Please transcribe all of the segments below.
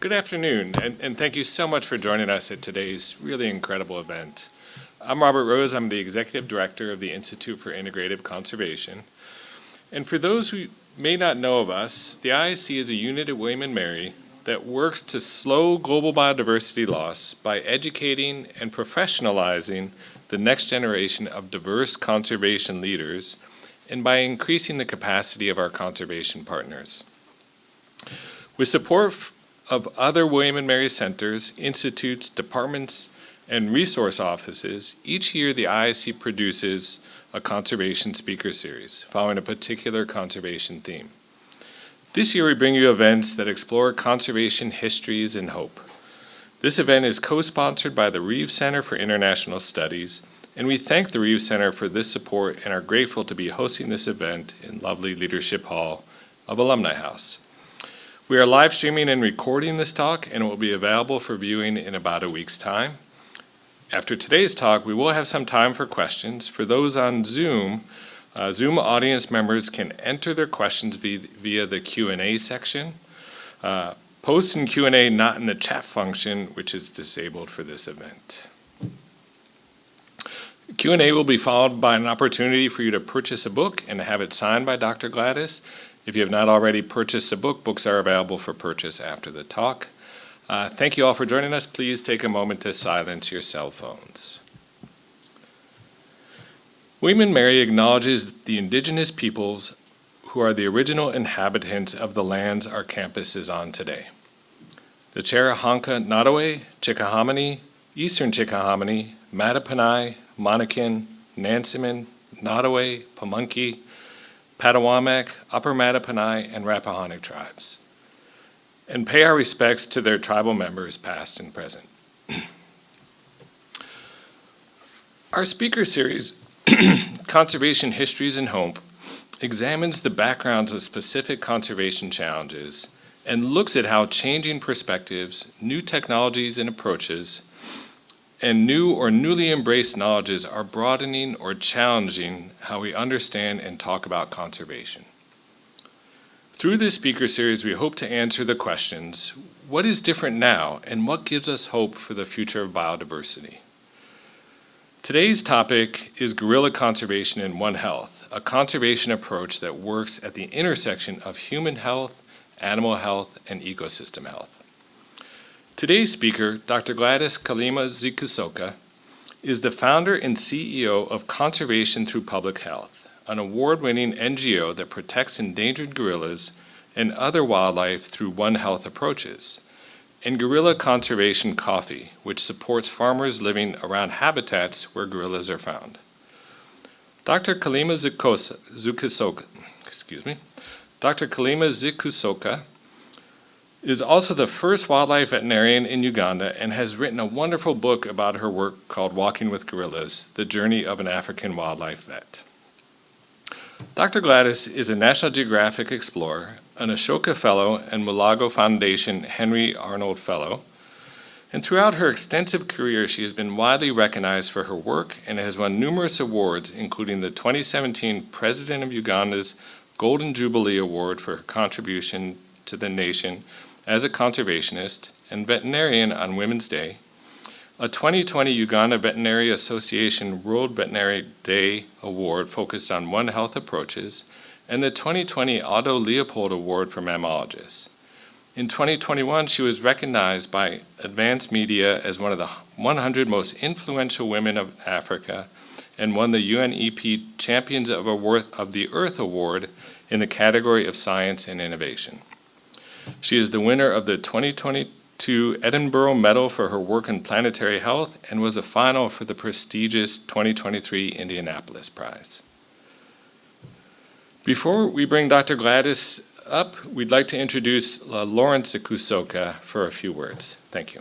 Good afternoon, and thank you so much for joining us at today's really incredible event. I'm Robert Rose. I'm the Executive Director of the Institute for Integrative Conservation. And for those who may not know of us, the IIC is a unit at William & Mary that works to slow global biodiversity loss by educating and professionalizing the next generation of diverse conservation leaders and by increasing the capacity of our conservation partners. With support of other William & Mary centers, institutes, departments, and resource offices, each year the IIC produces a conservation speaker series following a particular conservation theme. This year we bring you events that explore conservation histories and hope. This event is co-sponsored by the Reeves Center for International Studies, and we thank the Reeves Center for this support and are grateful to be hosting this event in lovely Leadership Hall of Alumni House. We are live streaming and recording this talk, and it will be available for viewing in about a week's time. After today's talk, we will have some time for questions. For those on Zoom, Zoom audience members can enter their questions via the Q&A section. Post in Q&A, not in the chat function, which is disabled for this event. Q&A will be followed by an opportunity for you to purchase a book and have it signed by Dr. Gladys. If you have not already purchased a book, books are available for purchase after the talk. Thank you all for joining us. Please take a moment to silence your cell phones. William & Mary acknowledges the indigenous peoples who are the original inhabitants of the lands our campus is on today. The Charahanka Nottoway, Chickahominy, Eastern Chickahominy, Mattaponi, Monacan, Nansemond, Nottoway, Pamunkey, Patawamak, Upper Mattaponi, and Rappahannock tribes, and pay our respects to their tribal members past and present. Our speaker series, Conservation Histories and Hope, examines the backgrounds of specific conservation challenges and looks at how changing perspectives, new technologies and approaches, and new or newly embraced knowledges are broadening or challenging how we understand and talk about conservation. Through this speaker series, we hope to answer the questions, what is different now and what gives us hope for the future of biodiversity? Today's topic is gorilla conservation in One Health, a conservation approach that works at the intersection of human health, animal health, and ecosystem health. Today's speaker, Dr. Gladys Kalema-Zikusoka, is the founder and CEO of Conservation Through Public Health, an award-winning NGO that protects endangered gorillas and other wildlife through One Health approaches, and Gorilla Conservation Coffee, which supports farmers living around habitats where gorillas are found. Dr. Kalema-Zikusoka is also the first wildlife veterinarian in Uganda and has written a wonderful book about her work called Walking with Gorillas, The Journey of an African Wildlife Vet. Dr. Gladys is a National Geographic Explorer, an Ashoka Fellow, and Mulago Foundation Henry Arnold Fellow. And throughout her extensive career, she has been widely recognized for her work and has won numerous awards, including the 2017 President of Uganda's Golden Jubilee Award for her contribution to the nation as a conservationist and veterinarian on Women's Day, a 2020 Uganda Veterinary Association World Veterinary Day Award focused on One Health approaches, and the 2020 Otto Leopold Award for mammalogists. In 2021, she was recognized by Advanced Media as one of the 100 most influential women of Africa and won the UNEP Champions of the Earth Award in the category of Science and Innovation. She is the winner of the 2022 Edinburgh Medal for her work in planetary health and was a final for the prestigious 2023 Indianapolis Prize. Before we bring Dr. Gladys up, we'd like to introduce Lawrence Zikusoka for a few words. Thank you.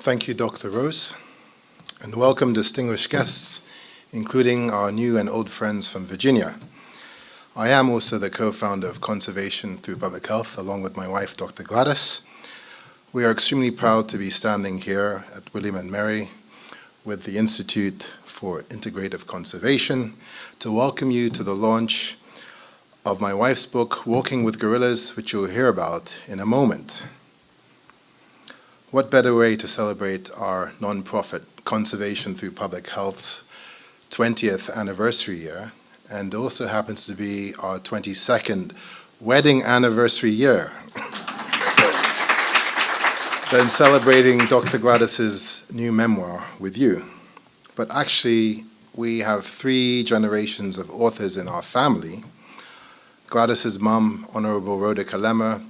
Thank you, Dr. Rose, and welcome distinguished guests, including our new and old friends from Virginia. I am also the co-founder of Conservation Through Public Health, along with my wife, Dr. Gladys. We are extremely proud to be standing here at William and Mary with the Institute for Integrative Conservation to welcome you to the launch of my wife's book, Walking with Gorillas, which you'll hear about in a moment. What better way to celebrate our nonprofit Conservation Through Public Health's 20th anniversary year, and also happens to be our 22nd wedding anniversary year, than celebrating Dr. Gladys's new memoir with you. But actually, we have 3 generations of authors in our family. Gladys's mum, Honorable Rhoda Kalema,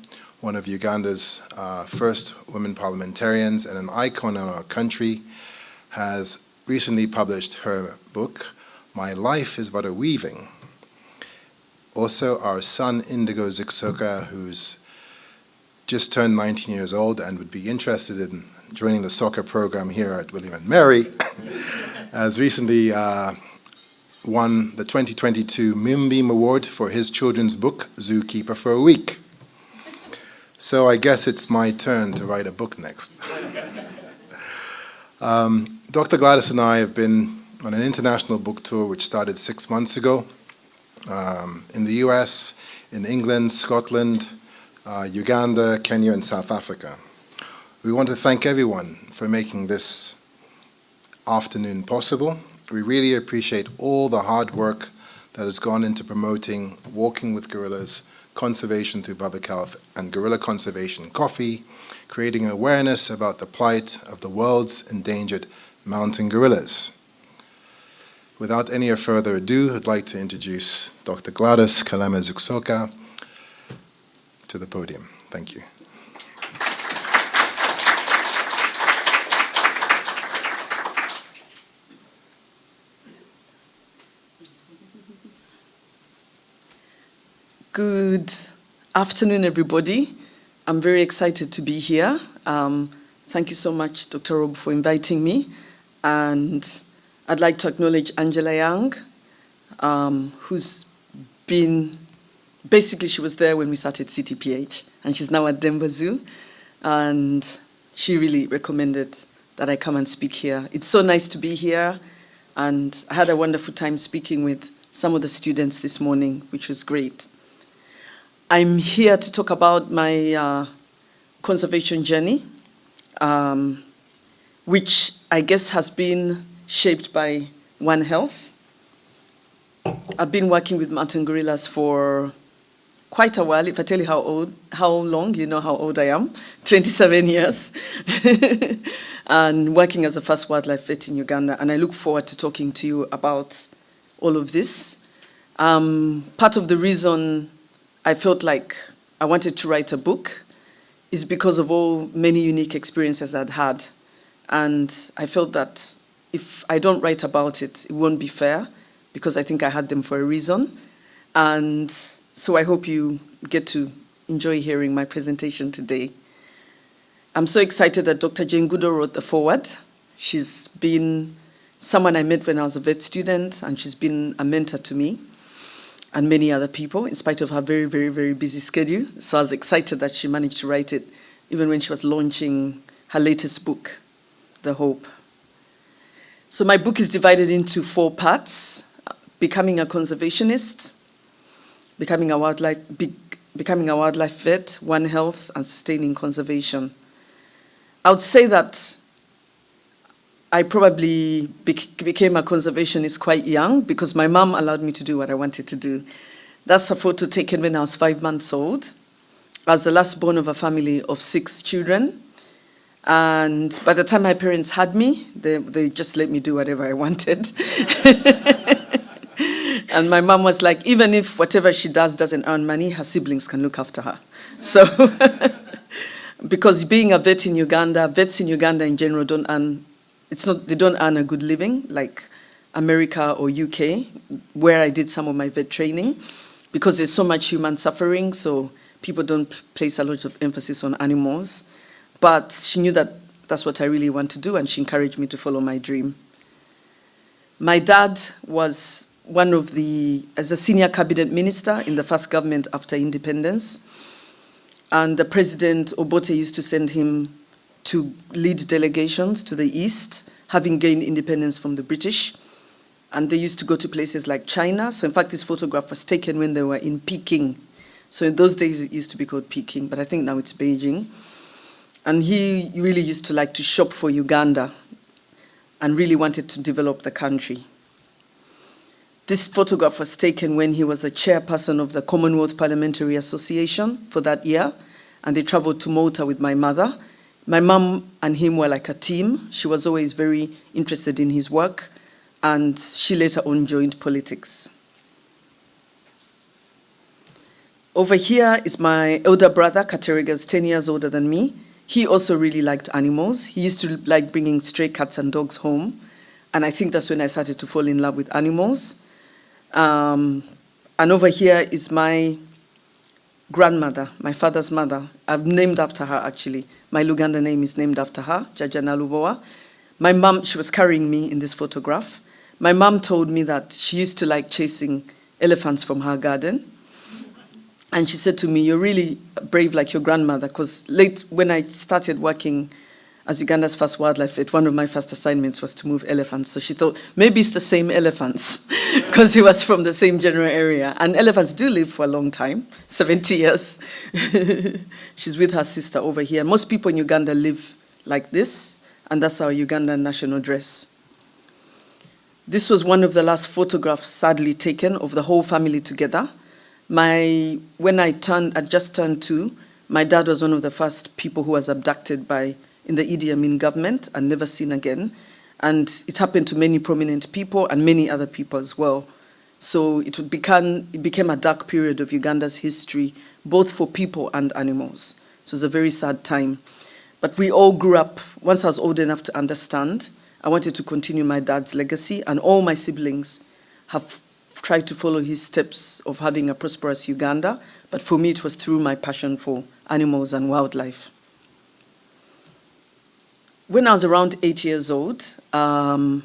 one of Uganda's first women parliamentarians and an icon in our country, has recently published her book, My Life is But a Weaving. Also, our son, Indigo Zikusoka, who's just turned 19 years old and would be interested in joining the soccer program here at William and Mary, has recently won the 2022 Moonbeam Award for his children's book, Zookeeper for a Week. So I guess it's my turn to write a book next. Dr. Gladys and I have been on an international book tour which started 6 months ago in the US, in England, Scotland, Uganda, Kenya, and South Africa. We want to thank everyone for making this afternoon possible. We really appreciate all the hard work that has gone into promoting Walking with Gorillas, Conservation Through Public Health, and Gorilla Conservation Coffee, creating awareness about the plight of the world's endangered mountain gorillas. Without any further ado, I'd like to introduce Dr. Gladys Kalema-Zikusoka to the podium. Thank you. Good afternoon, everybody. I'm very excited to be here. Thank you so much, Dr. Rob, for inviting me. And I'd like to acknowledge Angela Young, who's been, basically she was there when we started CTPH, and she's now at Denver Zoo. And she really recommended that I come and speak here. It's so nice to be here. And I had a wonderful time speaking with some of the students this morning, which was great. I'm here to talk about my conservation journey, which I guess has been shaped by One Health. I've been working with mountain gorillas for quite a while. If I tell you how long, you know how old I am, 27 years. And working as a first wildlife vet in Uganda. And I look forward to talking to you about all of this. Part of the reason I felt like I wanted to write a book is because of all many unique experiences I'd had. And I felt that if I don't write about it, it won't be fair, because I think I had them for a reason. And so I hope you get to enjoy hearing my presentation today. I'm so excited that Dr. Jane Goodall wrote the foreword. She's been someone I met when I was a vet student, and she's been a mentor to me and many other people, in spite of her very, very, very busy schedule. So I was excited that she managed to write it, even when she was launching her latest book, The Hope. So my book is divided into 4 parts: becoming a conservationist, becoming a wildlife vet, One Health, and sustaining conservation. I would say that I probably became a conservationist quite young, because my mom allowed me to do what I wanted to do. That's a photo taken when I was 5 months old. I was the last born of a family of 6 children. And by the time my parents had me, they just let me do whatever I wanted. And my mom was like, even if whatever she does doesn't earn money, her siblings can look after her. So, because being a vet in Uganda, vets in Uganda in general don't earn, they don't earn a good living like America or UK, where I did some of my vet training, because there's so much human suffering, so people don't place a lot of emphasis on animals. But she knew that that's what I really want to do, and she encouraged me to follow my dream. My dad was as a senior cabinet minister in the first government after independence. And the president, Obote, used to send him to lead delegations to the east, having gained independence from the British. And they used to go to places like China. So in fact, this photograph was taken when they were in Peking. So in those days, it used to be called Peking, but I think now it's Beijing. And he really used to like to shop for Uganda and really wanted to develop the country. This photograph was taken when he was the chairperson of the Commonwealth Parliamentary Association for that year, and they traveled to Malta with my mother. My mum and him were like a team. She was always very interested in his work, and she later on joined politics. Over here is my elder brother, Kateriga's 10 years older than me. He also really liked animals. He used to like bringing stray cats and dogs home, and I think that's when I started to fall in love with animals. And over here is my grandmother, my father's mother. I've named after her, actually. My Luganda name is named after her, Jajana Lubowa. My mom, she was carrying me in this photograph. My mom told me that she used to like chasing elephants from her garden. And she said to me, "You're really brave like your grandmother," because late when I started working as Uganda's first wildlife vet, one of my first assignments was to move elephants. So she thought, maybe it's the same elephants, because he was from the same general area. And elephants do live for a long time, 70 years. She's with her sister over here. Most people in Uganda live like this, and that's our Ugandan national dress. This was one of the last photographs sadly taken of the whole family together. When I just turned 2, my dad was one of the first people who was abducted in the Idi Amin government and never seen again. And it happened to many prominent people and many other people as well. So it became a dark period of Uganda's history, both for people and animals. So it was a very sad time. But we all grew up. Once I was old enough to understand, I wanted to continue my dad's legacy, and all my siblings have tried to follow his steps of having a prosperous Uganda. But for me, it was through my passion for animals and wildlife. When I was around 8 years old, our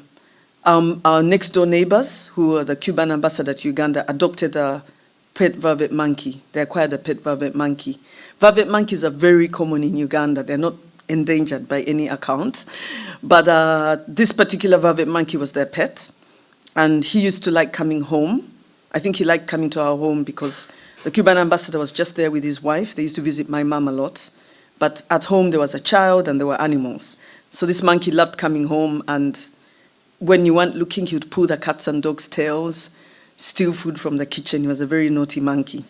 next door neighbors, who are the Cuban ambassador to Uganda, adopted a pet vervet monkey. They acquired a pet vervet monkey. Vervet monkeys are very common in Uganda. They're not endangered by any account. But this particular vervet monkey was their pet. And he used to like coming home. I think he liked coming to our home because the Cuban ambassador was just there with his wife. They used to visit my mom a lot. But at home, there was a child and there were animals. So this monkey loved coming home, and when you weren't looking, he would pull the cats and dogs' tails, steal food from the kitchen. He was a very naughty monkey.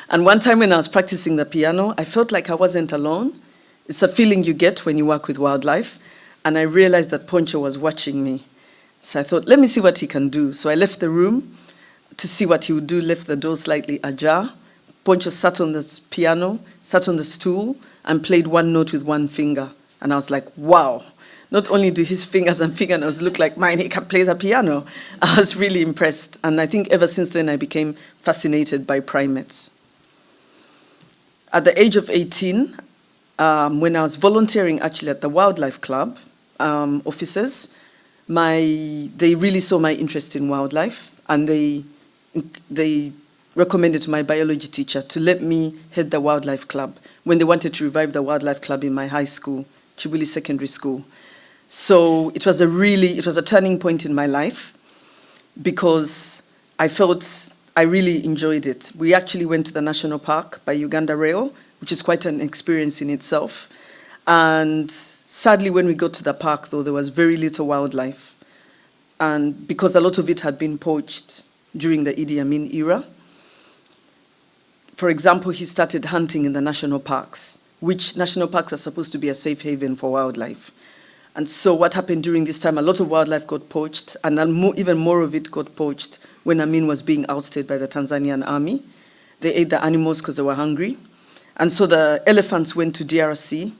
And one time when I was practicing the piano, I felt like I wasn't alone. It's a feeling you get when you work with wildlife. And I realized that Poncho was watching me. So I thought, let me see what he can do. So I left the room to see what he would do, left the door slightly ajar. Poncho sat on the piano, sat on the stool, and played one note with one finger. And I was like, wow, not only do his fingers and fingernails look like mine, he can play the piano. I was really impressed. And I think ever since then, I became fascinated by primates. At the age of 18, when I was volunteering actually at the Wildlife Club offices, they really saw my interest in wildlife, and they recommended to my biology teacher to let me head the Wildlife Club when they wanted to revive the Wildlife Club in my high school, Chibuli Secondary School. So it was a turning point in my life because I felt I really enjoyed it. We actually went to the national park by Uganda Rail, which is quite an experience in itself. And sadly, when we got to the park, though, there was very little wildlife. And because a lot of it had been poached during the Idi Amin era. For example, he started hunting in the national parks, which national parks are supposed to be a safe haven for wildlife. And so what happened during this time, a lot of wildlife got poached, and even more of it got poached when Amin was being ousted by the Tanzanian army. They ate the animals because they were hungry. And so the elephants went to DRC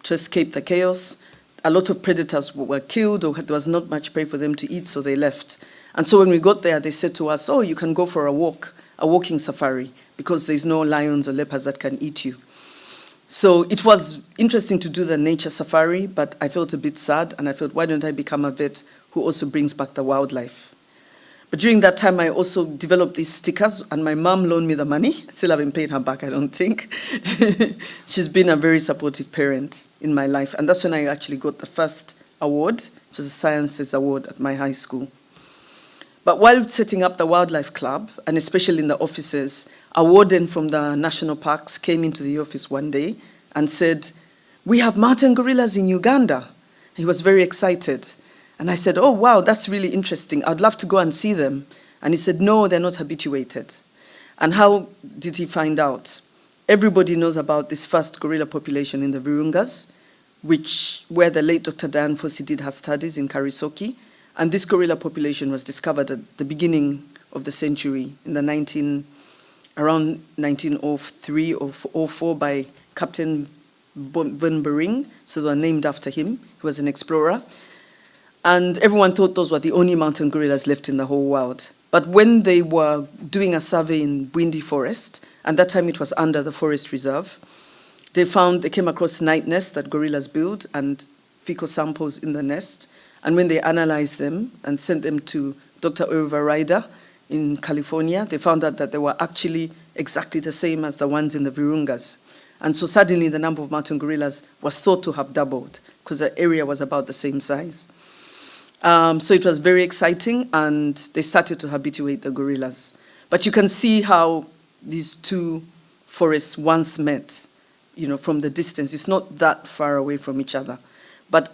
to escape the chaos. A lot of predators were killed, or there was not much prey for them to eat, so they left. And so when we got there, they said to us, oh, you can go for a walking safari, because there's no lions or leopards that can eat you. So it was interesting to do the nature safari, but I felt a bit sad, and I felt, why don't I become a vet who also brings back the wildlife? But during that time, I also developed these stickers, and my mom loaned me the money. I still haven't paid her back, I don't think. She's been a very supportive parent in my life, and that's when I actually got the first award, which is a Sciences Award at my high school. But while setting up the Wildlife Club, and especially in the offices, a warden from the national parks came into the office one day and said, "We have mountain gorillas in Uganda." He was very excited. And I said, "Oh, wow, that's really interesting. I'd love to go and see them." And he said, "No, they're not habituated." And how did he find out? Everybody knows about this first gorilla population in the Virungas, where the late Dr. Diane Fossey did her studies in Karisoki. And this gorilla population was discovered at the beginning of the century, in the around 1903 or 04 by Captain Van Bering, so they were named after him. He was an explorer. And everyone thought those were the only mountain gorillas left in the whole world. But when they were doing a survey in Bwindi Forest, and that time it was under the forest reserve, they came across night nests that gorillas build and fecal samples in the nest. And when they analyzed them and sent them to Dr. Oliver Ryder in California, they found out that they were actually exactly the same as the ones in the Virungas. And so suddenly the number of mountain gorillas was thought to have doubled because the area was about the same size. So it was very exciting, and they started to habituate the gorillas. But you can see how these two forests once met, from the distance. It's not that far away from each other. But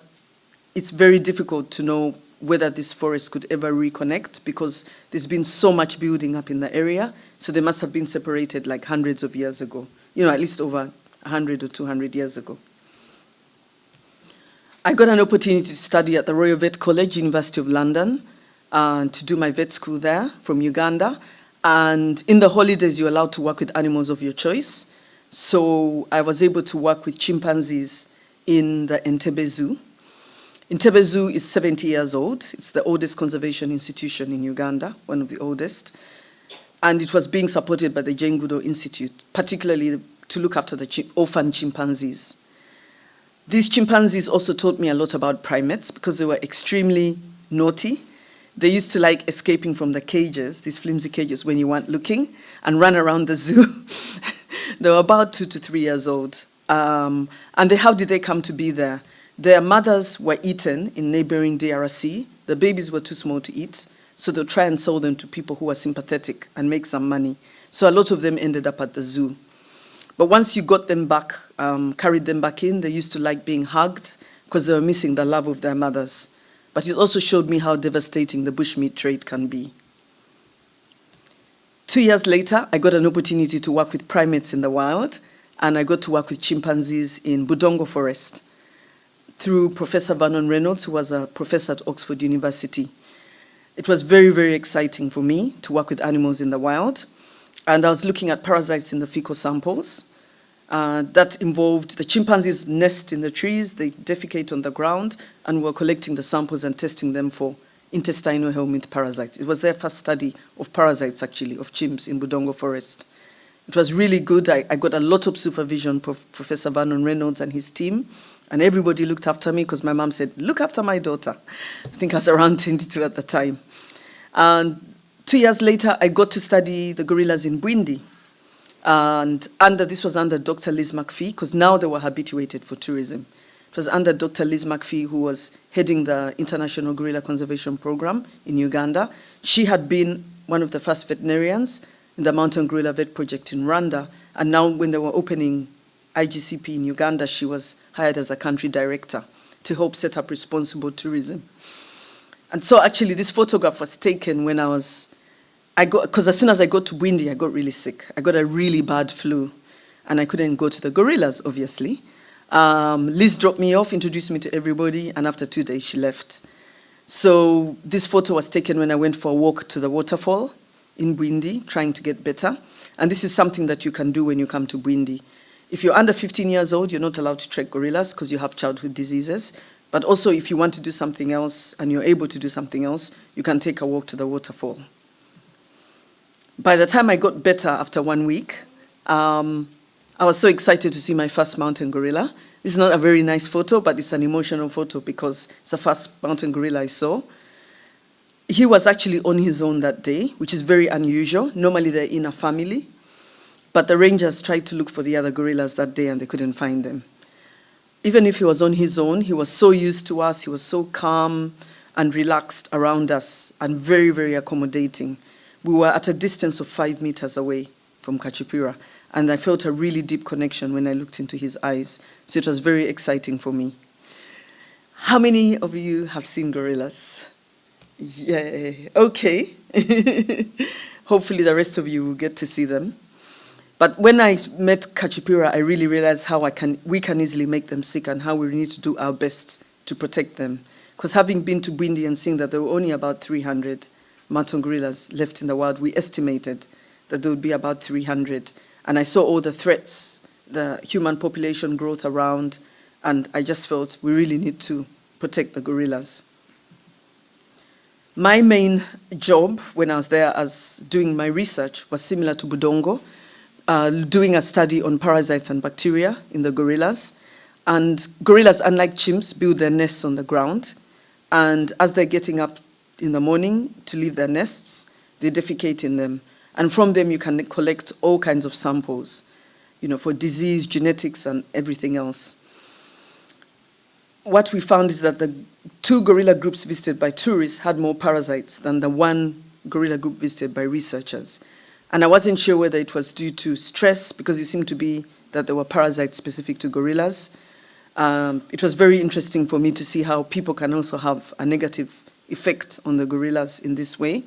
it's very difficult to know whether this forest could ever reconnect because there's been so much building up in the area. So they must have been separated like hundreds of years ago, at least over 100 or 200 years ago. I got an opportunity to study at the Royal Vet College, University of London, to do my vet school there from Uganda. And in the holidays, you're allowed to work with animals of your choice. So I was able to work with chimpanzees in the Entebbe Zoo. Entebbe Zoo is 70 years old. It's the oldest conservation institution in Uganda, one of the oldest. And it was being supported by the Jane Goodall Institute, particularly to look after the orphan chimpanzees. These chimpanzees also taught me a lot about primates because they were extremely naughty. They used to like escaping from the cages, these flimsy cages when you weren't looking, and run around the zoo. They were about 2 to 3 years old. And how did they come to be there? Their mothers were eaten in neighboring DRC. The babies were too small to eat, so they'll try and sell them to people who are sympathetic and make some money. So a lot of them ended up at the zoo. But once you got them back, carried them back in, they used to like being hugged because they were missing the love of their mothers. But it also showed me how devastating the bushmeat trade can be. 2 years later, I got an opportunity to work with primates in the wild, and I got to work with chimpanzees in Budongo Forest through Professor Vernon Reynolds, who was a professor at Oxford University. It was very, very exciting for me to work with animals in the wild. And I was looking at parasites in the fecal samples. That involved the chimpanzees nest in the trees, they defecate on the ground, and we're collecting the samples and testing them for intestinal helminth parasites. It was their first study of parasites, actually, of chimps in Budongo Forest. It was really good. I got a lot of supervision from Professor Vernon Reynolds and his team, and everybody looked after me because my mom said, "Look after my daughter." I think I was around 22 at the time. And 2 years later, I got to study the gorillas in Bwindi. And this was under Dr. Liz McPhee, because now they were habituated for tourism. It was under Dr. Liz McPhee, who was heading the International Gorilla Conservation Program in Uganda. She had been one of the first veterinarians in the Mountain Gorilla Vet Project in Rwanda. And now when they were opening IGCP in Uganda, she was hired as the country director to help set up responsible tourism. And so actually this photograph was taken when because as soon as I got to Bwindi, I got really sick. I got a really bad flu, and I couldn't go to the gorillas, obviously. Liz dropped me off, introduced me to everybody, and after 2 days, she left. So this photo was taken when I went for a walk to the waterfall in Bwindi, trying to get better. And this is something that you can do when you come to Bwindi. If you're under 15 years old, you're not allowed to trek gorillas because you have childhood diseases. But also, if you want to do something else and you're able to do something else, you can take a walk to the waterfall. By the time I got better after 1 week, I was so excited to see my first mountain gorilla. This is not a very nice photo, but it's an emotional photo because it's the first mountain gorilla I saw. He was actually on his own that day, which is very unusual. Normally they're in a family. But the rangers tried to look for the other gorillas that day and they couldn't find them. Even if he was on his own, he was so used to us, he was so calm and relaxed around us and very, very accommodating. We were at a distance of 5 meters away from Kachipira, and I felt a really deep connection when I looked into his eyes. So it was very exciting for me. How many of you have seen gorillas? Yeah, okay. Hopefully the rest of you will get to see them. But when I met Kachipira, I really realized how we can easily make them sick and how we need to do our best to protect them. Because having been to Bwindi and seeing that there were only about 300 mountain gorillas left in the wild, we estimated that there would be about 300. And I saw all the threats, the human population growth around, and I just felt we really need to protect the gorillas. My main job when I was there as doing my research was similar to Budongo, doing a study on parasites and bacteria in the gorillas. And gorillas, unlike chimps, build their nests on the ground. And as they're getting up in the morning to leave their nests, they defecate in them. And from them, you can collect all kinds of samples, for disease, genetics, and everything else. What we found is that the 2 gorilla groups visited by tourists had more parasites than the 1 gorilla group visited by researchers. And I wasn't sure whether it was due to stress, because it seemed to be that there were parasites specific to gorillas. It was very interesting for me to see how people can also have a negative effect on the gorillas in this way.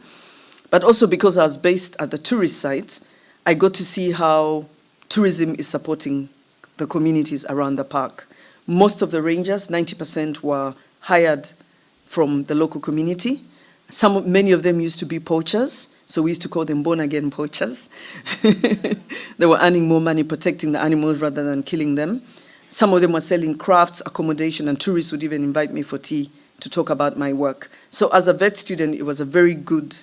But also because I was based at the tourist site, I got to see how tourism is supporting the communities around the park. Most of the rangers, 90%, were hired from the local community. Many of them used to be poachers, so we used to call them born-again poachers. They were earning more money protecting the animals rather than killing them. Some of them were selling crafts, accommodation, and tourists would even invite me for tea to talk about my work. So as a vet student, it was a very good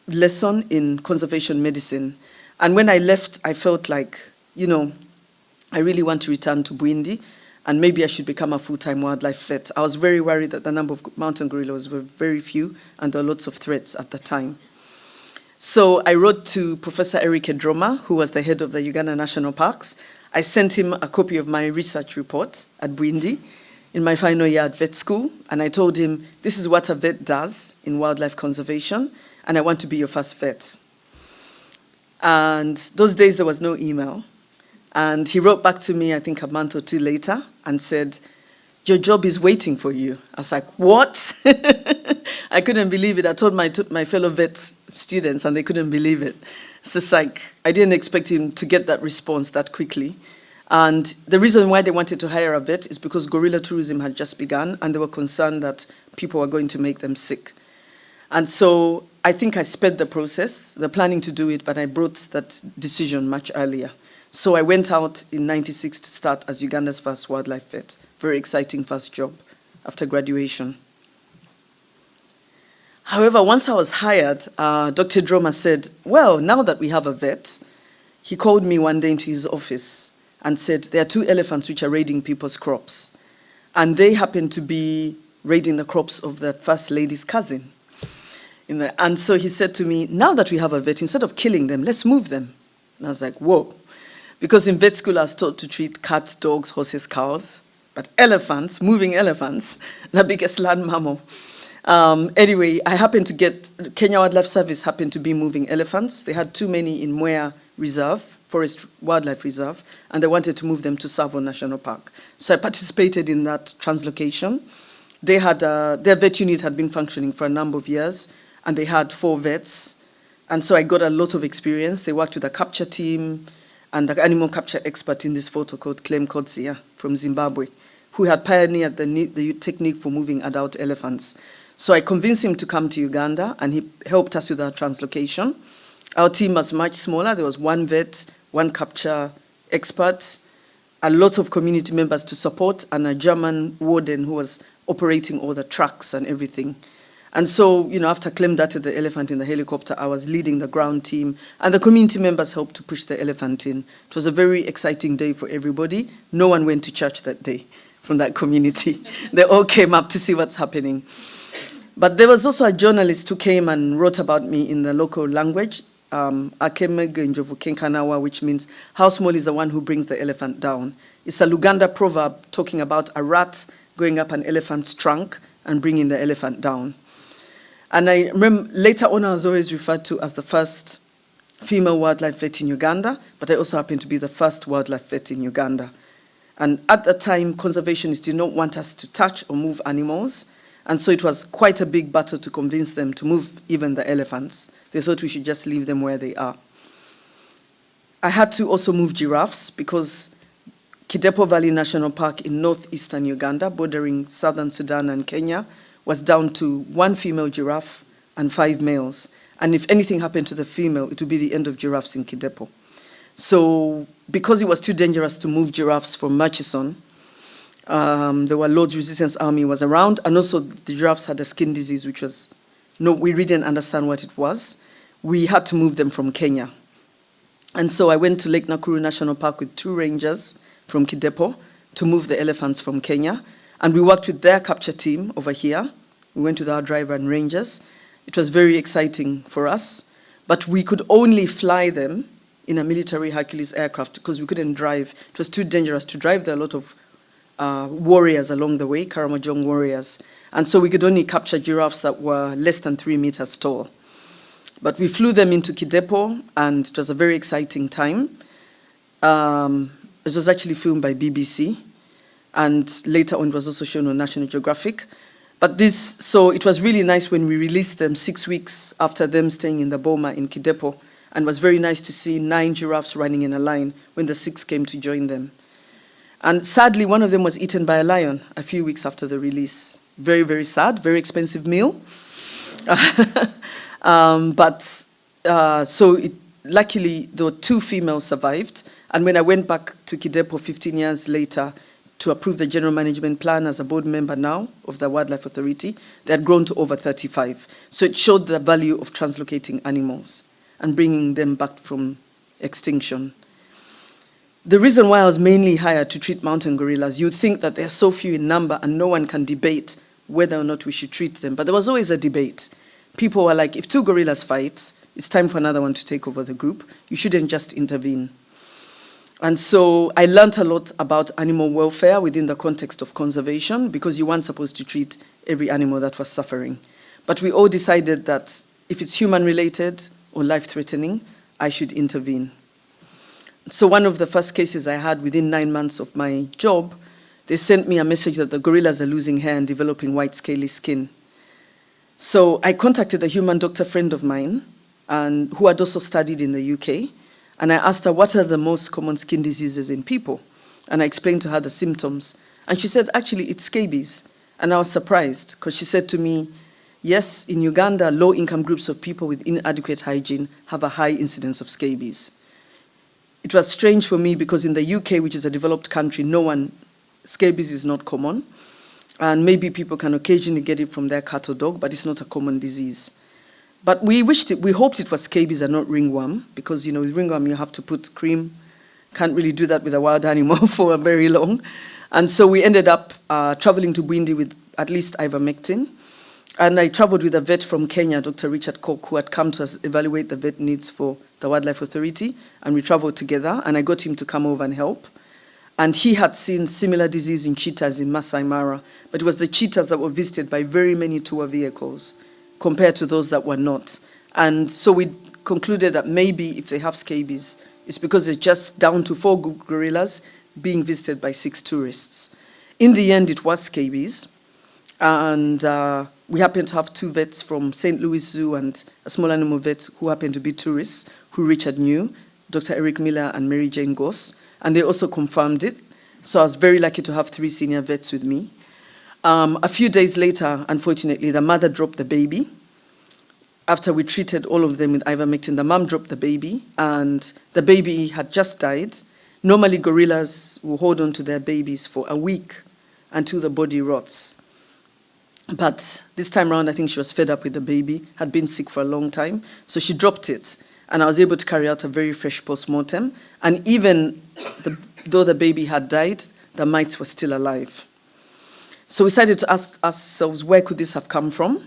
lesson in conservation medicine. And when I left, I felt like, I really want to return to Bwindi, and maybe I should become a full-time wildlife vet. I was very worried that the number of mountain gorillas were very few, and there were lots of threats at the time. So I wrote to Professor Eric Edroma, who was the head of the Uganda National Parks. I sent him a copy of my research report at Bwindi in my final year at vet school, and I told him, this is what a vet does in wildlife conservation, and I want to be your first vet. And those days there was no email. And he wrote back to me, I think a month or 2 later, and said, your job is waiting for you. I was like, what? I couldn't believe it. I told my fellow vet students, and they couldn't believe it. It's just like, I didn't expect him to get that response that quickly. And the reason why they wanted to hire a vet is because gorilla tourism had just begun, and they were concerned that people were going to make them sick. And so I think I sped the process, the planning to do it, but I brought that decision much earlier. So I went out in '96 to start as Uganda's first wildlife vet. Very exciting first job after graduation. However, once I was hired, Dr. Droma said, well, now that we have a vet, he called me one day into his office and said, there are 2 elephants which are raiding people's crops. And they happen to be raiding the crops of the First Lady's cousin. And so he said to me, now that we have a vet, instead of killing them, let's move them. And I was like, whoa. Because in vet school, I was taught to treat cats, dogs, horses, cows. But elephants, moving elephants, the biggest land mammal. Anyway, I happened to get, Kenya Wildlife Service happened to be moving elephants. They had too many in Mwea Reserve, Forest Wildlife Reserve, and they wanted to move them to Tsavo National Park. So I participated in that translocation. They had, their vet unit had been functioning for a number of years, and they had 4 vets. And so I got a lot of experience. They worked with a capture team, and the animal capture expert in this photo called Clem Kotsia from Zimbabwe, who had pioneered the technique for moving adult elephants. So I convinced him to come to Uganda, and he helped us with our translocation. Our team was much smaller. There was 1 vet, 1 capture expert, a lot of community members to support, and a German warden who was operating all the trucks and everything. And so, after Clem darted the elephant in the helicopter, I was leading the ground team, and the community members helped to push the elephant in. It was a very exciting day for everybody. No one went to church that day from that community. They all came up to see what's happening. But there was also a journalist who came and wrote about me in the local language, Akemege Njovu Kenkanawa, which means how small is the one who brings the elephant down. It's a Luganda proverb talking about a rat going up an elephant's trunk and bringing the elephant down. And I remember later on I was always referred to as the first female wildlife vet in Uganda, but I also happened to be the first wildlife vet in Uganda. And at the time, conservationists did not want us to touch or move animals, and so it was quite a big battle to convince them to move even the elephants. They thought we should just leave them where they are. I had to also move giraffes because Kidepo Valley National Park in northeastern Uganda, bordering southern Sudan and Kenya, was down to 1 female giraffe and 5 males. And if anything happened to the female, it would be the end of giraffes in Kidepo. So because it was too dangerous to move giraffes from Murchison, the Lord's Resistance Army was around, and also the giraffes had a skin disease, which was, no, we really didn't understand what it was. We had to move them from Kenya. And so I went to Lake Nakuru National Park with 2 rangers from Kidepo to move the elephants from Kenya. And we worked with their capture team over here. We went with our driver and rangers. It was very exciting for us, but we could only fly them in a military Hercules aircraft because we couldn't drive. It was too dangerous to drive. There are a lot of warriors along the way, Karamojong warriors. And so we could only capture giraffes that were less than 3 meters tall. But we flew them into Kidepo, and it was a very exciting time. It was actually filmed by BBC, and later on it was also shown on National Geographic. But so it was really nice when we released them 6 weeks after them staying in the boma in Kidepo, and it was very nice to see 9 giraffes running in a line when the 6 came to join them. And sadly, one of them was eaten by a lion a few weeks after the release. Very, very sad, very expensive meal. Luckily, there were 2 females survived. And when I went back to Kidepo 15 years later to approve the general management plan as a board member now of the Wildlife Authority, they had grown to over 35. So it showed the value of translocating animals and bringing them back from extinction. The reason why I was mainly hired to treat mountain gorillas, you'd think that they're so few in number and no one can debate whether or not we should treat them. But there was always a debate. People were like, if 2 gorillas fight, it's time for another one to take over the group. You shouldn't just intervene. And so I learned a lot about animal welfare within the context of conservation, because you weren't supposed to treat every animal that was suffering. But we all decided that if it's human-related or life-threatening, I should intervene. So one of the first cases I had within 9 months of my job, they sent me a message that the gorillas are losing hair and developing white scaly skin. So I contacted a human doctor friend of mine and who had also studied in the UK, and I asked her what are the most common skin diseases in people, and I explained to her the symptoms, and she said actually it's scabies. And I was surprised because she said to me, yes, in Uganda, low-income groups of people with inadequate hygiene have a high incidence of scabies. It was strange for me because in the UK, which is a developed country, scabies is not common. And maybe people can occasionally get it from their cat or dog, but it's not a common disease. But we hoped it was scabies and not ringworm, because with ringworm you have to put cream. Can't really do that with a wild animal for very long. And so we ended up traveling to Bwindi with at least ivermectin. And I traveled with a vet from Kenya, Dr. Richard Koch, who had come to evaluate the vet needs for the Wildlife Authority. And we traveled together, and I got him to come over and help. And he had seen similar disease in cheetahs in Masai Mara, but it was the cheetahs that were visited by very many tour vehicles compared to those that were not. And so we concluded that maybe if they have scabies, it's because they're just down to 4 gorillas being visited by 6 tourists. In the end, it was scabies. And we happened to have 2 vets from St. Louis Zoo and a small animal vet who happened to be tourists, who Richard knew, Dr. Eric Miller and Mary Jane Goss, and they also confirmed it. So I was very lucky to have 3 senior vets with me. A few days later, unfortunately, the mother dropped the baby. After we treated all of them with ivermectin, the mom dropped the baby, and the baby had just died. Normally, gorillas will hold on to their babies for a week until the body rots. But this time around, I think she was fed up with the baby, had been sick for a long time, so she dropped it. And I was able to carry out a very fresh post-mortem. And even though the baby had died, the mites were still alive. So we decided to ask ourselves, where could this have come from?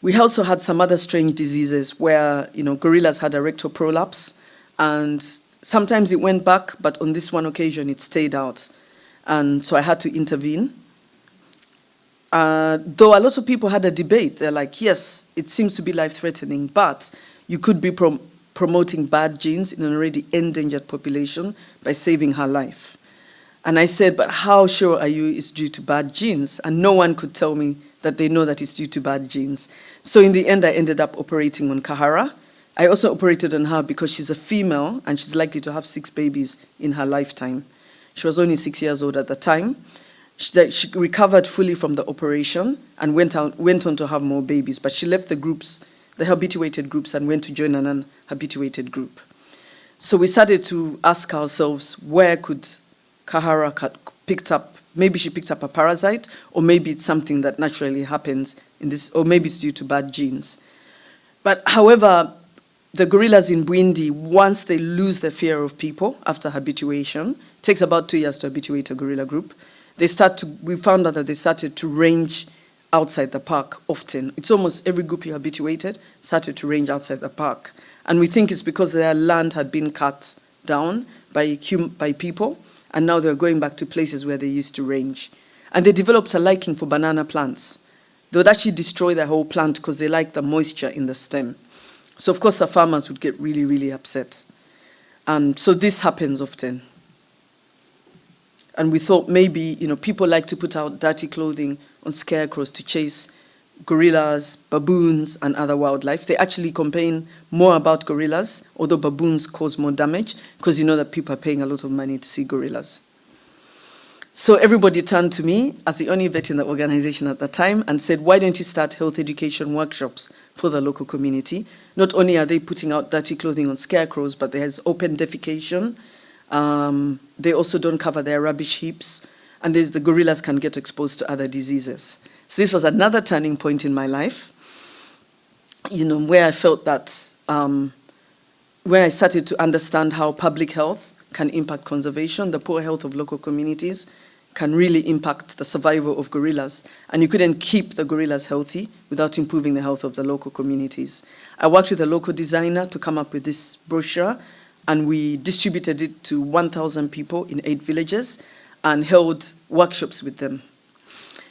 We also had some other strange diseases where, gorillas had a rectal prolapse, and sometimes it went back, but on this one occasion it stayed out. And so I had to intervene. Though a lot of people had a debate, they're like, yes, it seems to be life-threatening, but you could be promoting bad genes in an already endangered population by saving her life. And I said, but how sure are you it's due to bad genes? And no one could tell me that they know that it's due to bad genes. So in the end, I ended up operating on Kahara. I also operated on her because she's a female and she's likely to have 6 babies in her lifetime. She was only 6 years old at the time. She recovered fully from the operation and went on to have more babies, but she left the habituated groups, and went to join an unhabituated group. So we started to ask ourselves, where could Kahara picked up? Maybe she picked up a parasite, or maybe it's something that naturally happens in this, or maybe it's due to bad genes. But however, the gorillas in Bwindi, once they lose their fear of people after habituation, it takes about 2 years to habituate a gorilla group. We found out that they started to range outside the park often. It's almost every group you habituated started to range outside the park. And we think it's because their land had been cut down by people, and now they're going back to places where they used to range. And they developed a liking for banana plants. They would actually destroy the whole plant because they like the moisture in the stem. So of course the farmers would get really, really upset. So this happens often. And we thought maybe, people like to put out dirty clothing on scarecrows to chase gorillas, baboons, and other wildlife. They actually complain more about gorillas, although baboons cause more damage, because that people are paying a lot of money to see gorillas. So everybody turned to me as the only vet in the organization at the time and said, why don't you start health education workshops for the local community? Not only are they putting out dirty clothing on scarecrows, but there's open defecation. They also don't cover their rubbish heaps, and the gorillas can get exposed to other diseases. So this was another turning point in my life, where I felt that when I started to understand how public health can impact conservation, the poor health of local communities can really impact the survival of gorillas. And you couldn't keep the gorillas healthy without improving the health of the local communities. I worked with a local designer to come up with this brochure, and we distributed it to 1,000 people in 8 villages and held workshops with them.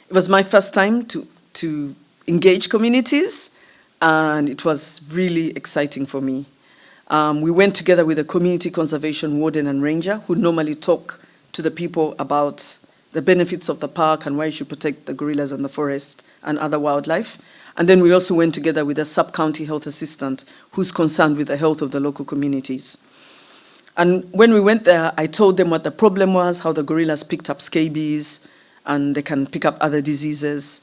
It was my first time to engage communities, and it was really exciting for me. We went together with a community conservation warden and ranger who normally talk to the people about the benefits of the park and why you should protect the gorillas and the forest and other wildlife. And then we also went together with a sub-county health assistant who's concerned with the health of the local communities. And when we went there, I told them what the problem was, how the gorillas picked up scabies, and they can pick up other diseases.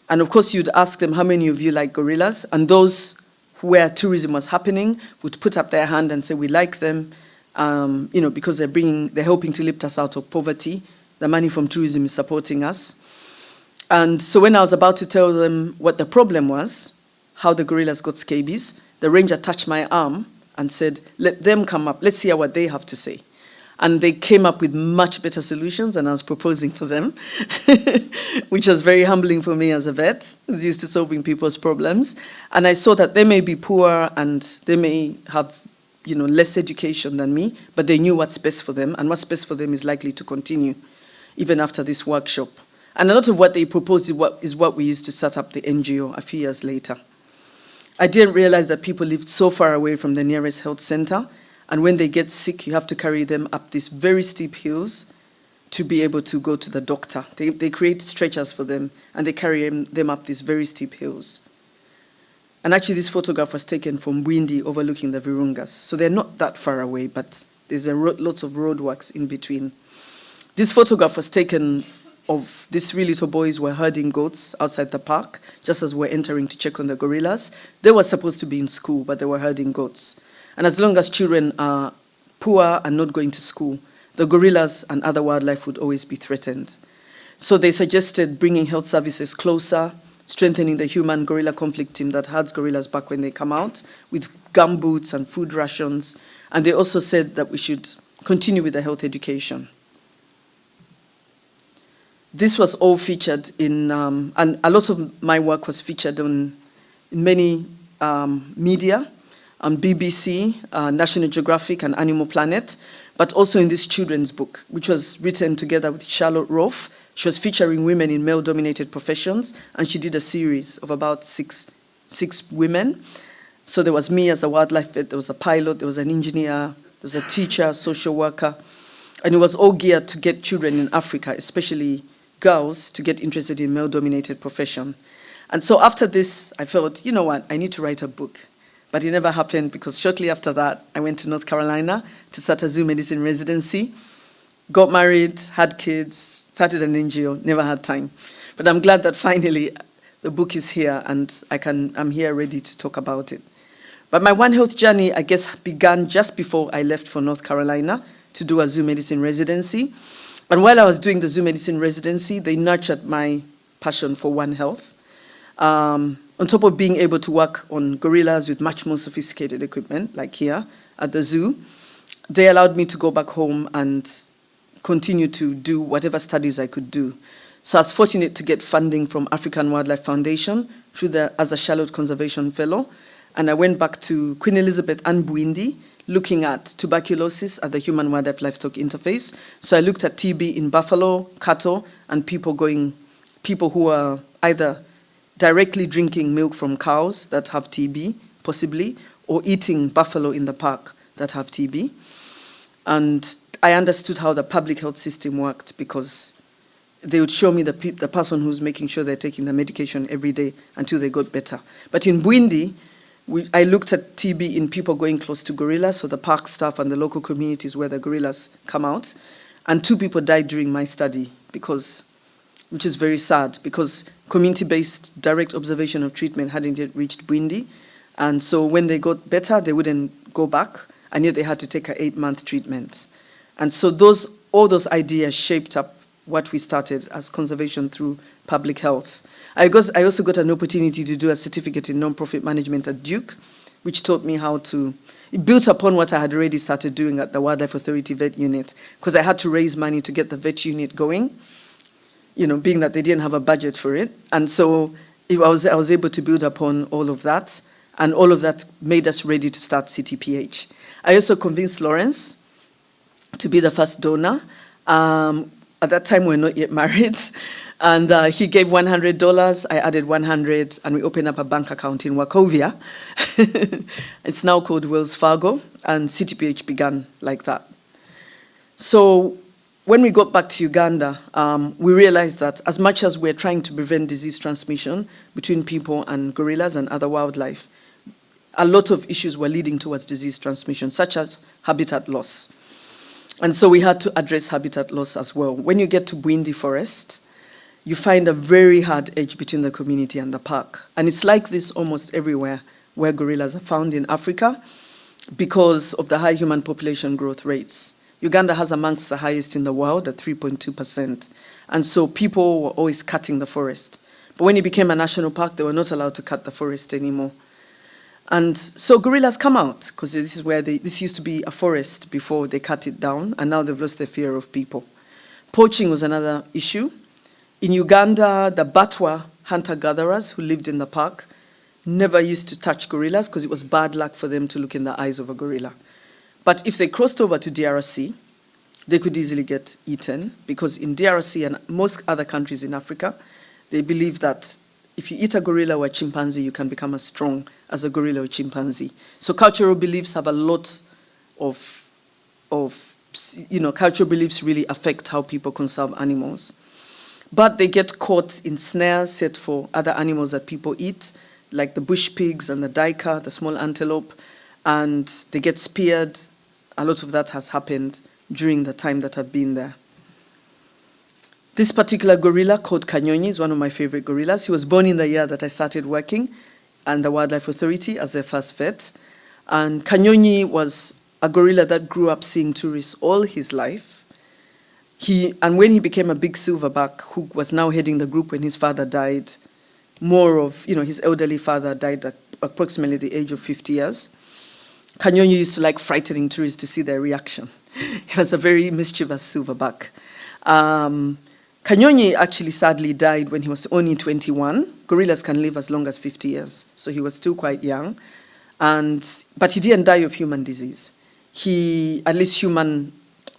And of course, you'd ask them, how many of you like gorillas? And those where tourism was happening would put up their hand and say, we like them, because they're helping to lift us out of poverty. The money from tourism is supporting us. And so when I was about to tell them what the problem was, how the gorillas got scabies, the ranger touched my arm and said, let them come up, let's hear what they have to say. And they came up with much better solutions than I was proposing for them, which was very humbling for me as a vet who's used to solving people's problems. And I saw that they may be poor and they may have less education than me, but they knew what's best for them, and what's best for them is likely to continue even after this workshop. And a lot of what they proposed is what we used to set up the NGO a few years later. I didn't realize that people lived so far away from the nearest health center, and when they get sick, you have to carry them up these very steep hills to be able to go to the doctor. They create stretchers for them, and they carry them up these very steep hills. And actually, this photograph was taken from Bwindi overlooking the Virungas. So they're not that far away, but there's lots of roadworks in between. This photograph was taken of these 3 little boys were herding goats outside the park, just as we're entering to check on the gorillas. They were supposed to be in school, but they were herding goats. And as long as children are poor and not going to school, the gorillas and other wildlife would always be threatened. So they suggested bringing health services closer, strengthening the human-gorilla conflict team that herds gorillas back when they come out, with gumboots and food rations. And they also said that we should continue with the health education. This was all featured in, and a lot of my work was featured on in many media, on BBC, National Geographic, and Animal Planet, but also in this children's book, which was written together with Charlotte Rolfe. She was featuring women in male-dominated professions, and she did a series of about six women. So there was me as a wildlife vet, there was a pilot, there was an engineer, there was a teacher, social worker, and it was all geared to get children in Africa, especially girls, to get interested in male-dominated profession. And so after this, I felt, you know what, I need to write a book. But it never happened because shortly after that, I went to North Carolina to start a zoo medicine residency, got married, had kids, started an NGO, never had time. But I'm glad that finally the book is here and I'm here ready to talk about it. But my One Health journey, I guess, began just before I left for North Carolina to do a zoo medicine residency. And while I was doing the zoo medicine residency, they nurtured my passion for One Health. On top of being able to work on gorillas with much more sophisticated equipment, like here at the zoo, they allowed me to go back home and continue to do whatever studies I could do. So I was fortunate to get funding from African Wildlife Foundation as a Charlotte Conservation Fellow. And I went back to Queen Elizabeth and Bwindi, looking at tuberculosis at the human-wildlife livestock interface. So I looked at TB in buffalo, cattle, and people who are either directly drinking milk from cows that have TB, possibly, or eating buffalo in the park that have TB. And I understood how the public health system worked because they would show me the person who's making sure they're taking the medication every day until they got better. But in Bwindi, I looked at TB in people going close to gorillas, so the park staff and the local communities where the gorillas come out. And 2 people died during my study which is very sad because community-based direct observation of treatment hadn't yet reached Bwindi. And so when they got better, they wouldn't go back, and yet they had to take an 8-month treatment. And so all those ideas shaped up what we started as conservation through public health. I also got an opportunity to do a certificate in nonprofit management at Duke, which taught me it built upon what I had already started doing at the Wildlife Authority vet unit, because I had to raise money to get the vet unit going, being that they didn't have a budget for it. And so I was able to build upon all of that, and all of that made us ready to start CTPH. I also convinced Lawrence to be the first donor. At that time, we were not yet married. And he gave $100, I added 100, and we opened up a bank account in Wachovia. It's now called Wells Fargo, and CTPH began like that. So when we got back to Uganda, we realized that as much as we're trying to prevent disease transmission between people and gorillas and other wildlife, a lot of issues were leading towards disease transmission, such as habitat loss. And so we had to address habitat loss as well. When you get to Bwindi Forest, you find a very hard edge between the community and the park. And it's like this almost everywhere where gorillas are found in Africa because of the high human population growth rates. Uganda has amongst the highest in the world at 3.2%. And so people were always cutting the forest. But when it became a national park, they were not allowed to cut the forest anymore. And so gorillas come out, because this used to be a forest before they cut it down, and now they've lost their fear of people. Poaching was another issue. In Uganda, the Batwa hunter-gatherers who lived in the park never used to touch gorillas because it was bad luck for them to look in the eyes of a gorilla. But if they crossed over to DRC, they could easily get eaten, because in DRC and most other countries in Africa, they believe that if you eat a gorilla or a chimpanzee, you can become as strong as a gorilla or chimpanzee. So cultural beliefs have a lot of cultural beliefs really affect how people conserve animals. But they get caught in snares set for other animals that people eat, like the bush pigs and the duiker, the small antelope, and they get speared. A lot of that has happened during the time that I've been there. This particular gorilla called Kanyonyi is one of my favorite gorillas. He was born in the year that I started working at the Wildlife Authority as their first vet. And Kanyonyi was a gorilla that grew up seeing tourists all his life. And when he became a big silverback, who was now heading the group when his father died, his elderly father died at approximately the age of 50 years. Kanyonyi used to like frightening tourists to see their reaction. He was a very mischievous silverback. Kanyonyi actually sadly died when he was only 21. Gorillas can live as long as 50 years, so he was still quite young. But he didn't die of human disease. At least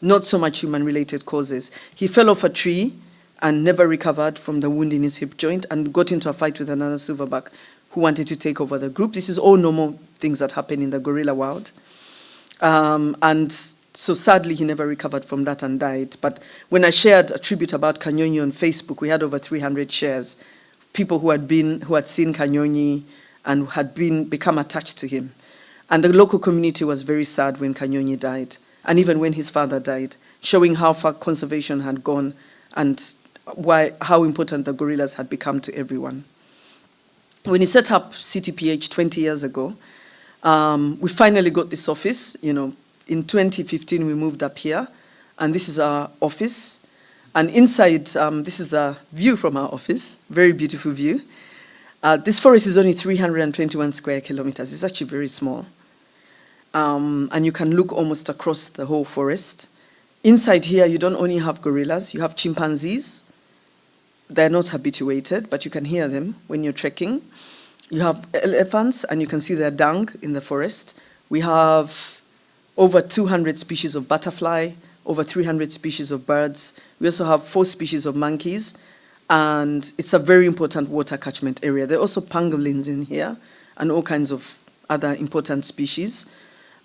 not so much human-related causes. He fell off a tree and never recovered from the wound in his hip joint and got into a fight with another silverback who wanted to take over the group. This is all normal things that happen in the gorilla world. And so sadly, he never recovered from that and died. But when I shared a tribute about Kanyonyi on Facebook, we had over 300 shares. People who had seen Kanyonyi and had become attached to him. And the local community was very sad when Kanyonyi died, and even when his father died, showing how far conservation had gone and how important the gorillas had become to everyone. When he set up CTPH 20 years ago, we finally got this office. In 2015, we moved up here, and this is our office. And inside, this is the view from our office, very beautiful view. This forest is only 321 square kilometers. It's actually very small. And you can look almost across the whole forest. Inside here, you don't only have gorillas, you have chimpanzees. They're not habituated, but you can hear them when you're trekking. You have elephants, and you can see their dung in the forest. We have over 200 species of butterfly, over 300 species of birds. We also have 4 species of monkeys, and it's a very important water catchment area. There are also pangolins in here, and all kinds of other important species.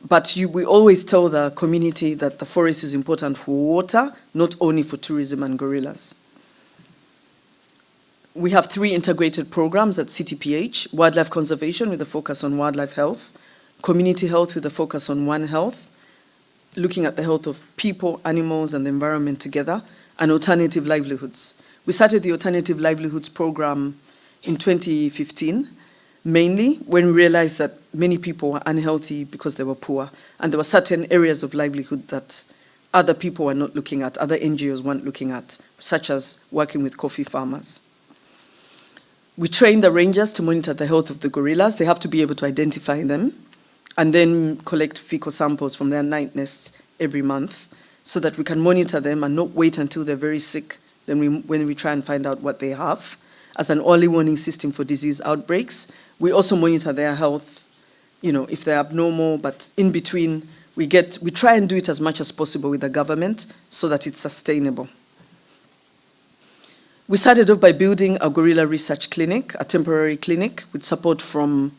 But we always tell the community that the forest is important for water, not only for tourism and gorillas. We have 3 integrated programs at CTPH: wildlife conservation with a focus on wildlife health, community health with a focus on One Health, looking at the health of people, animals, and the environment together, and alternative livelihoods. We started the alternative livelihoods program in 2015, mainly when we realized that many people were unhealthy because they were poor, and there were certain areas of livelihood that other people were not looking at, other NGOs weren't looking at, such as working with coffee farmers. We train the rangers to monitor the health of the gorillas. They have to be able to identify them and then collect fecal samples from their night nests every month so that we can monitor them and not wait until they're very sick when we try and find out what they have, as an early warning system for disease outbreaks. We also monitor their health, if they're abnormal, but in between, we try and do it as much as possible with the government so that it's sustainable. We started off by building a gorilla research clinic, a temporary clinic with support from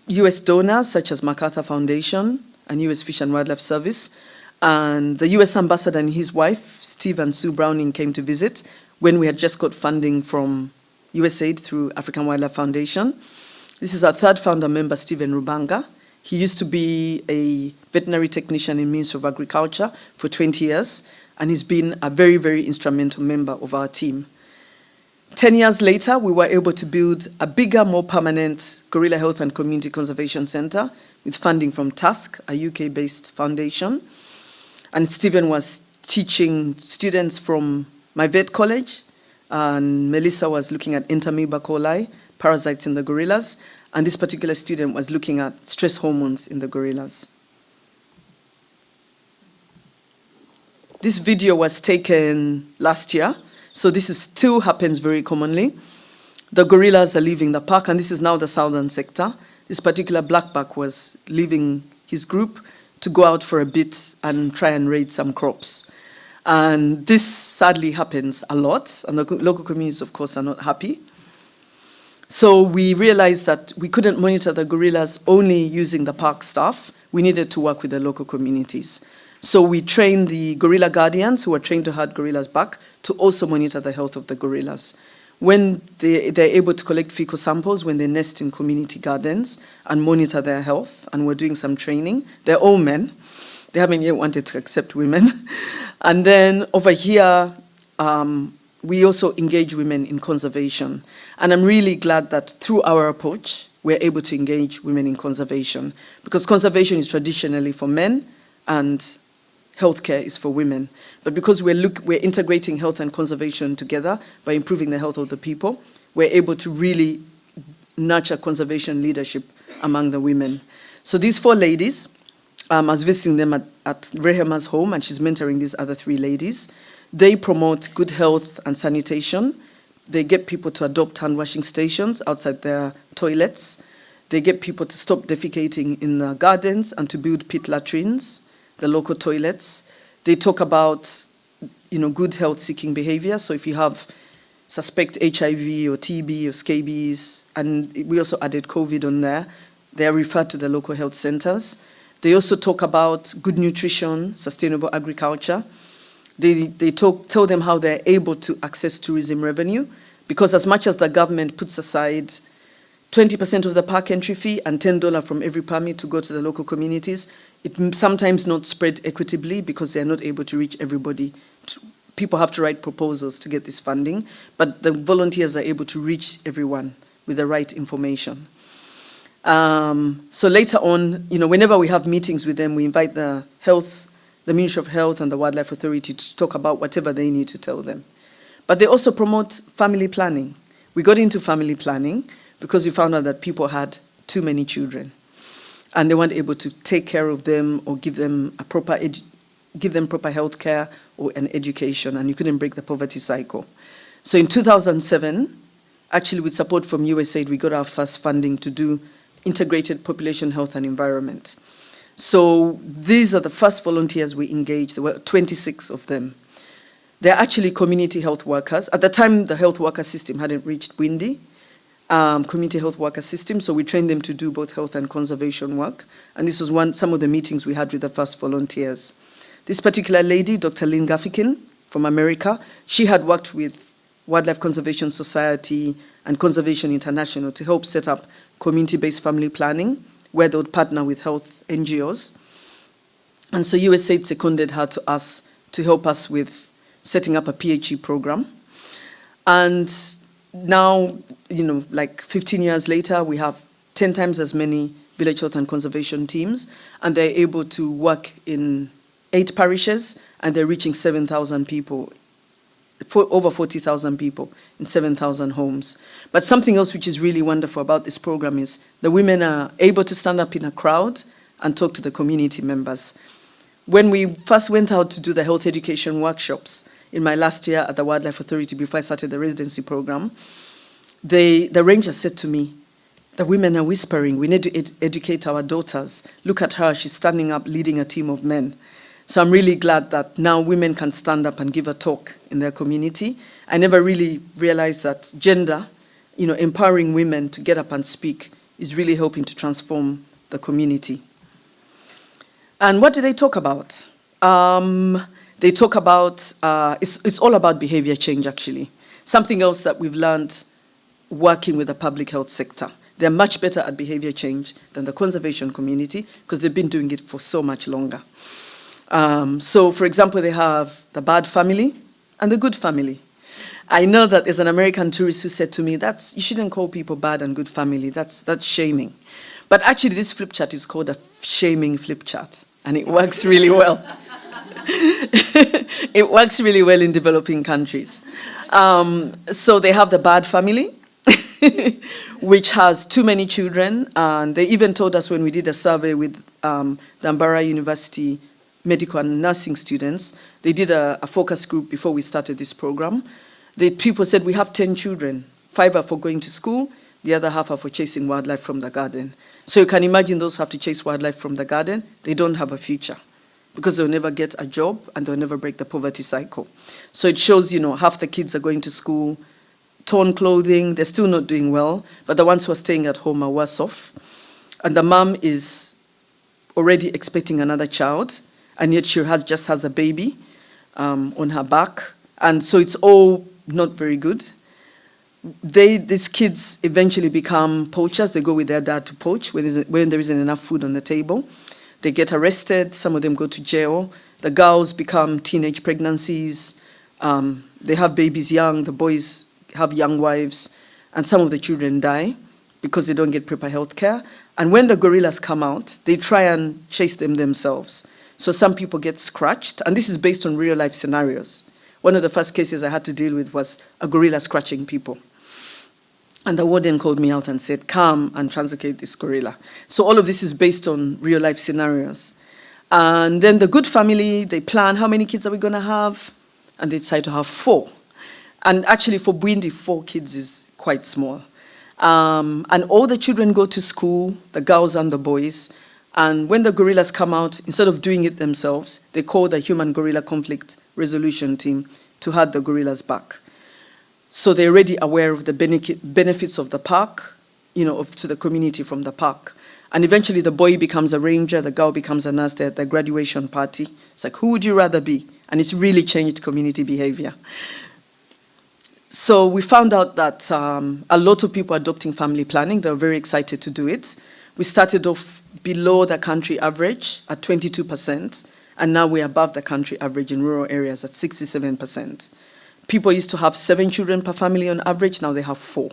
US donors such as MacArthur Foundation and US Fish and Wildlife Service. And the US ambassador and his wife, Steve and Sue Browning, came to visit when we had just got funding from USAID through African Wildlife Foundation. This is our 3rd founder member, Stephen Rubanga. He used to be a veterinary technician in Ministry of Agriculture for 20 years, and he's been a very, very instrumental member of our team. 10 years later, we were able to build a bigger, more permanent Gorilla Health and Community Conservation Center with funding from TASC, a UK-based foundation. And Stephen was teaching students from my vet college, and Melissa was looking at Entamoeba coli, parasites in the gorillas, and this particular student was looking at stress hormones in the gorillas. This video was taken last year. So this still happens very commonly. The gorillas are leaving the park, and this is now the southern sector. This particular blackback was leaving his group to go out for a bit and try and raid some crops. And this sadly happens a lot, and the local communities, of course, are not happy. So we realized that we couldn't monitor the gorillas only using the park staff. We needed to work with the local communities. So we trained the gorilla guardians who were trained to herd gorillas back to also monitor the health of the gorillas. When they're able to collect fecal samples when they nest in community gardens and monitor their health, and we're doing some training. They're all men. They haven't yet wanted to accept women. And then over here, we also engage women in conservation. And I'm really glad that through our approach, we're able to engage women in conservation, because conservation is traditionally for men and healthcare is for women. But because we're integrating health and conservation together by improving the health of the people, we're able to really nurture conservation leadership among the women. So these 4 ladies, I was visiting them at Rehema's home, and she's mentoring these other 3 ladies. They promote good health and sanitation. They get people to adopt hand washing stations outside their toilets. They get people to stop defecating in the gardens and to build pit latrines, the local toilets. They talk about, good health-seeking behavior. So if you have suspect HIV or TB or scabies, and we also added COVID on there, they are referred to the local health centers. They also talk about good nutrition, sustainable agriculture. They tell them how they're able to access tourism revenue, because as much as the government puts aside 20% of the park entry fee and $10 from every permit to go to the local communities, it sometimes not spread equitably because they're not able to reach everybody. People have to write proposals to get this funding, but the volunteers are able to reach everyone with the right information. So later on, whenever we have meetings with them, we invite the Ministry of Health and the Wildlife Authority to talk about whatever they need to tell them. But they also promote family planning. We got into family planning because we found out that people had too many children and they weren't able to take care of them or give them proper health care or an education, and you couldn't break the poverty cycle. So in 2007, actually with support from USAID, we got our first funding to do integrated population health and environment. So these are the first volunteers we engaged. There were 26 of them. They're actually community health workers. At the time, the health worker system hadn't reached Windy, community health worker system, so we trained them to do both health and conservation work. And this was some of the meetings we had with the first volunteers. This particular lady, Dr. Lynn Gaffikin from America, she had worked with Wildlife Conservation Society and Conservation International to help set up community-based family planning, where they would partner with health NGOs. And so USAID seconded her to us to help us with setting up a PhD program. And now, like 15 years later, we have 10 times as many village health and conservation teams, and they're able to work in 8 parishes, and they're reaching 7,000 people, over 40,000 people in 7,000 homes. But something else which is really wonderful about this program is the women are able to stand up in a crowd and talk to the community members. When we first went out to do the health education workshops in my last year at the Wildlife Authority before I started the residency program, the ranger said to me, the women are whispering, we need to educate our daughters. Look at her, she's standing up leading a team of men. So I'm really glad that now women can stand up and give a talk in their community. I never really realized that gender, empowering women to get up and speak is really helping to transform the community. And what do they talk about? They talk about, it's all about behavior change, actually. Something else that we've learned working with the public health sector. They're much better at behavior change than the conservation community because they've been doing it for so much longer. So, for example, they have the bad family and the good family. I know that there's an American tourist who said to me, you shouldn't call people bad and good family, that's shaming. But actually, this flip chart is called a shaming flip chart, and it works really well. It works really well in developing countries. So they have the bad family, which has too many children, and they even told us when we did a survey with the Ambara University medical and nursing students, they did a focus group before we started this program. The people said, we have 10 children, 5 are for going to school, the other half are for chasing wildlife from the garden. So you can imagine those who have to chase wildlife from the garden, they don't have a future because they'll never get a job and they'll never break the poverty cycle. So it shows, half the kids are going to school, torn clothing, they're still not doing well, but the ones who are staying at home are worse off. And the mom is already expecting another child, and yet she just has a baby on her back. And so it's all not very good. These kids eventually become poachers. They go with their dad to poach when there isn't enough food on the table. They get arrested. Some of them go to jail. The girls become teenage pregnancies. They have babies young. The boys have young wives. And some of the children die because they don't get proper health care. And when the gorillas come out, they try and chase them themselves. So some people get scratched. And this is based on real life scenarios. One of the first cases I had to deal with was a gorilla scratching people. And the warden called me out and said, come and translocate this gorilla. So all of this is based on real life scenarios. And then the good family, they plan, how many kids are we going to have? and they decided to have 4. And actually for Bwindi, 4 kids is quite small. And all the children go to school, the girls and the boys, and when the gorillas come out, instead of doing it themselves, they call the Human Gorilla Conflict Resolution Team to have the gorillas back. So they're already aware of the benefits of the park, to the community from the park. And eventually the boy becomes a ranger, the girl becomes a nurse. They're at the graduation party. It's like, who would you rather be? And it's really changed community behavior. So we found out that a lot of people are adopting family planning. They were very excited to do it. We started off below the country average at 22%, and now we're above the country average in rural areas at 67%. People used to have 7 children per family on average, now they have 4.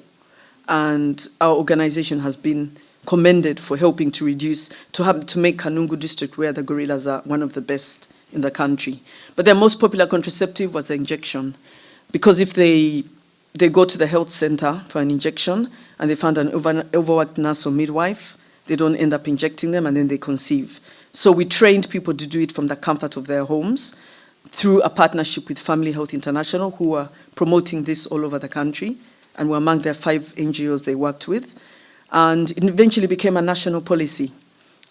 And our organization has been commended for helping to reduce, to make Kanungu district, where the gorillas are, one of the best in the country. But their most popular contraceptive was the injection, because if they go to the health center for an injection and they found an overworked nurse or midwife, they don't end up injecting them and then they conceive. So we trained people to do it from the comfort of their homes through a partnership with Family Health International, who are promoting this all over the country, and we're among their 5 NGOs they worked with. And it eventually became a national policy,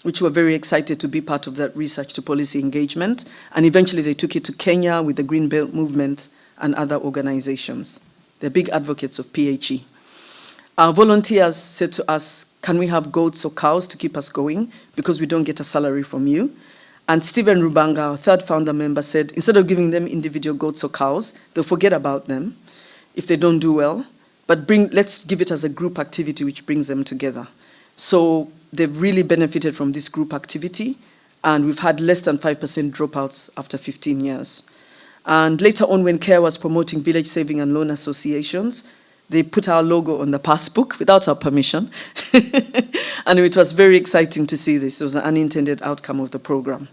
which we're very excited to be part of that research to policy engagement. And eventually they took it to Kenya with the Green Belt Movement and other organizations. They're big advocates of PHE. Our volunteers said to us, can we have goats or cows to keep us going, because we don't get a salary from you? And Stephen Rubanga, our 3rd founder member, said instead of giving them individual goats or cows, they'll forget about them if they don't do well, but let's give it as a group activity which brings them together. So they've really benefited from this group activity, and we've had less than 5% dropouts after 15 years. And later on, when CARE was promoting village saving and loan associations, they put our logo on the passbook without our permission. And it was very exciting to see this. It was an unintended outcome of the program.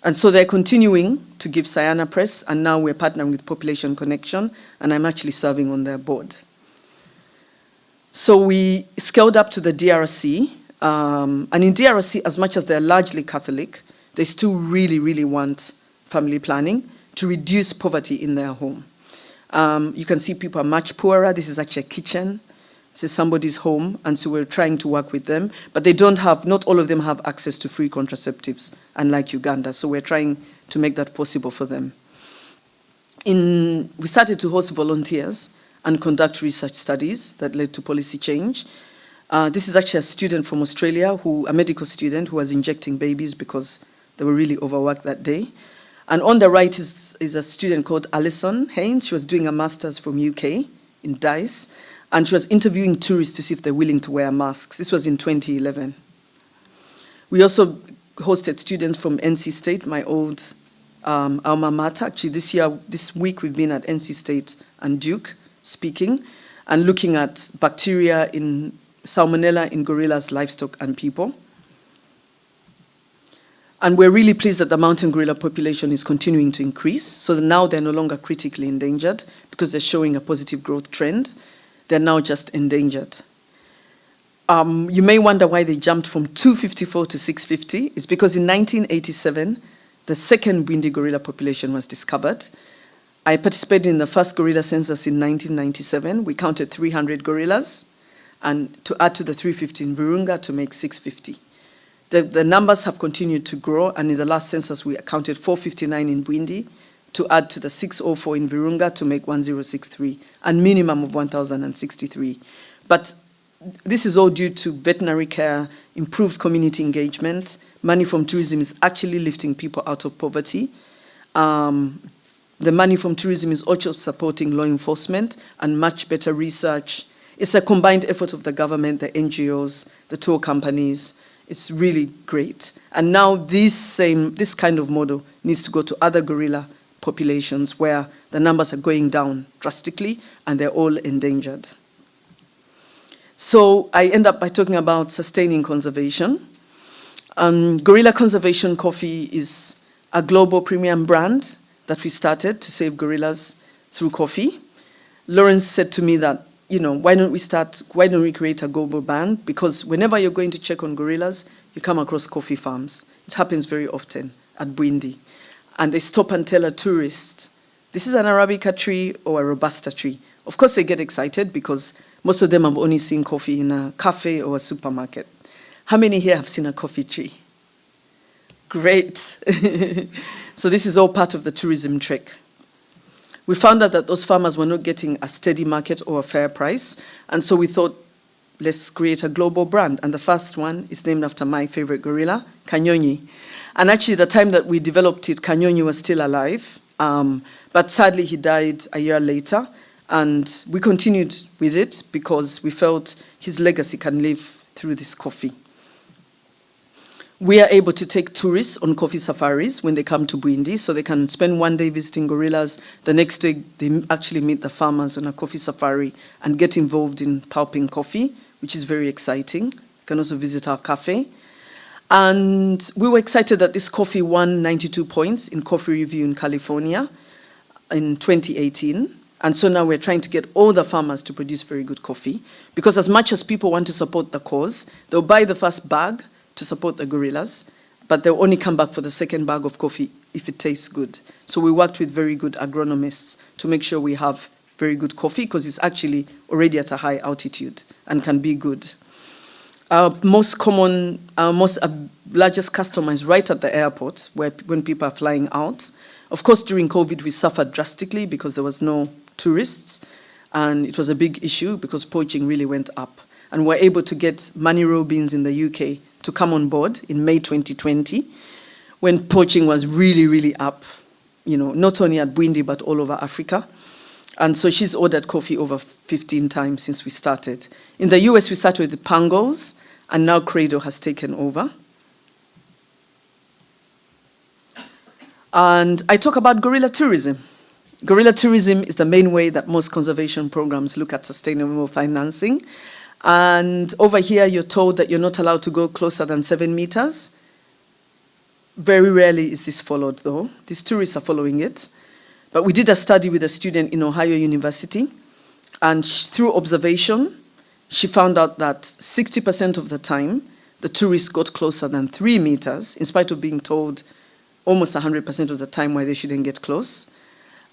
And so they're continuing to give Sayana Press, and now we're partnering with Population Connection, and I'm actually serving on their board. So we scaled up to the DRC, and in DRC, as much as they're largely Catholic, they still really, really want family planning to reduce poverty in their home. You can see people are much poorer. This is actually a kitchen. This is somebody's home, and so we're trying to work with them. But they don't have, not all of them have access to free contraceptives, unlike Uganda. So we're trying to make that possible for them. We started to host volunteers and conduct research studies that led to policy change. This is actually a student from Australia, a medical student who was injecting babies because they were really overworked that day. And on the right is a student called Alison Haynes. She was doing a master's from UK in DICE, and she was interviewing tourists to see if they're willing to wear masks. This was in 2011. We also hosted students from NC State, my old alma mater. Actually, this week we've been at NC State and Duke speaking and looking at bacteria in salmonella in gorillas, livestock, and people. And we're really pleased that the mountain gorilla population is continuing to increase. So now they're no longer critically endangered because they're showing a positive growth trend. They're now just endangered. You may wonder why they jumped from 254 to 650. It's because in 1987, the second Bwindi gorilla population was discovered. I participated in the first gorilla census in 1997. We counted 300 gorillas, and to add to the 350 in Virunga to make 650. The numbers have continued to grow, and in the last census we counted 459 in Bwindi to add to the 604 in Virunga to make 1063, and minimum of 1063. But this is all due to veterinary care, improved community engagement. Money from tourism is actually lifting people out of poverty. The money from tourism is also supporting law enforcement and much better research. It's a combined effort of the government, the NGOs, the tour companies. It's really great. And now this kind of model needs to go to other gorilla populations where the numbers are going down drastically and they're all endangered. So I end up by talking about sustaining conservation. Gorilla Conservation Coffee is a global premium brand that we started to save gorillas through coffee. Lawrence said to me that, why don't we create a global brand? Because whenever you're going to check on gorillas, you come across coffee farms. It happens very often at Bwindi. And they stop and tell a tourist This is an Arabica tree or a Robusta tree. Of course, they get excited because most of them have only seen coffee in a cafe or a supermarket. How many here have seen a coffee tree? Great. So this is all part of the tourism trick. We found out that those farmers were not getting a steady market or a fair price, and so we thought, let's create a global brand. And the first one is named after my favorite gorilla, Kanyonyi. And actually, the time that we developed it, Kanyonyi was still alive, but sadly he died a year later, and we continued with it because we felt his legacy can live through this coffee. We are able to take tourists on coffee safaris when they come to Bwindi, so they can spend one day visiting gorillas. The next day, they actually meet the farmers on a coffee safari and get involved in pulping coffee, which is very exciting. You can also visit our cafe. And we were excited that this coffee won 92 points in Coffee Review in California in 2018. And so now we're trying to get all the farmers to produce very good coffee, because as much as people want to support the cause, they'll buy the first bag to support the gorillas, but they'll only come back for the second bag of coffee if it tastes good. So we worked with very good agronomists to make sure we have very good coffee, because it's actually already at a high altitude and can be good. Our most largest customer is right at the airport when people are flying out. Of course, during COVID, we suffered drastically because there was no tourists, and it was a big issue because poaching really went up. And we're able to get Manny Robbins in the UK to come on board in May 2020, when poaching was really, really up, not only at Bwindi, but all over Africa. And so she's ordered coffee over 15 times since we started. In the US, we started with the Pangos, and now Credo has taken over. And I talk about gorilla tourism. Gorilla tourism is the main way that most conservation programs look at sustainable financing. And over here, you're told that you're not allowed to go closer than 7 meters. Very rarely is this followed, though. These tourists are following it. But we did a study with a student in Ohio University, and through observation, she found out that 60% of the time, the tourists got closer than 3 meters, in spite of being told almost 100% of the time why they shouldn't get close.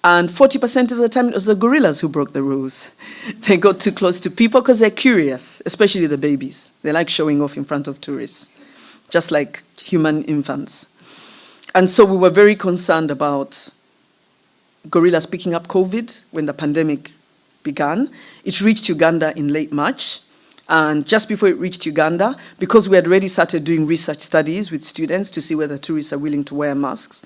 And 40% of the time, it was the gorillas who broke the rules. They got too close to people because they're curious, especially the babies. They like showing off in front of tourists, just like human infants. And so we were very concerned about gorillas picking up COVID when the pandemic began. It reached Uganda in late March. And just before it reached Uganda, because we had already started doing research studies with students to see whether tourists are willing to wear masks,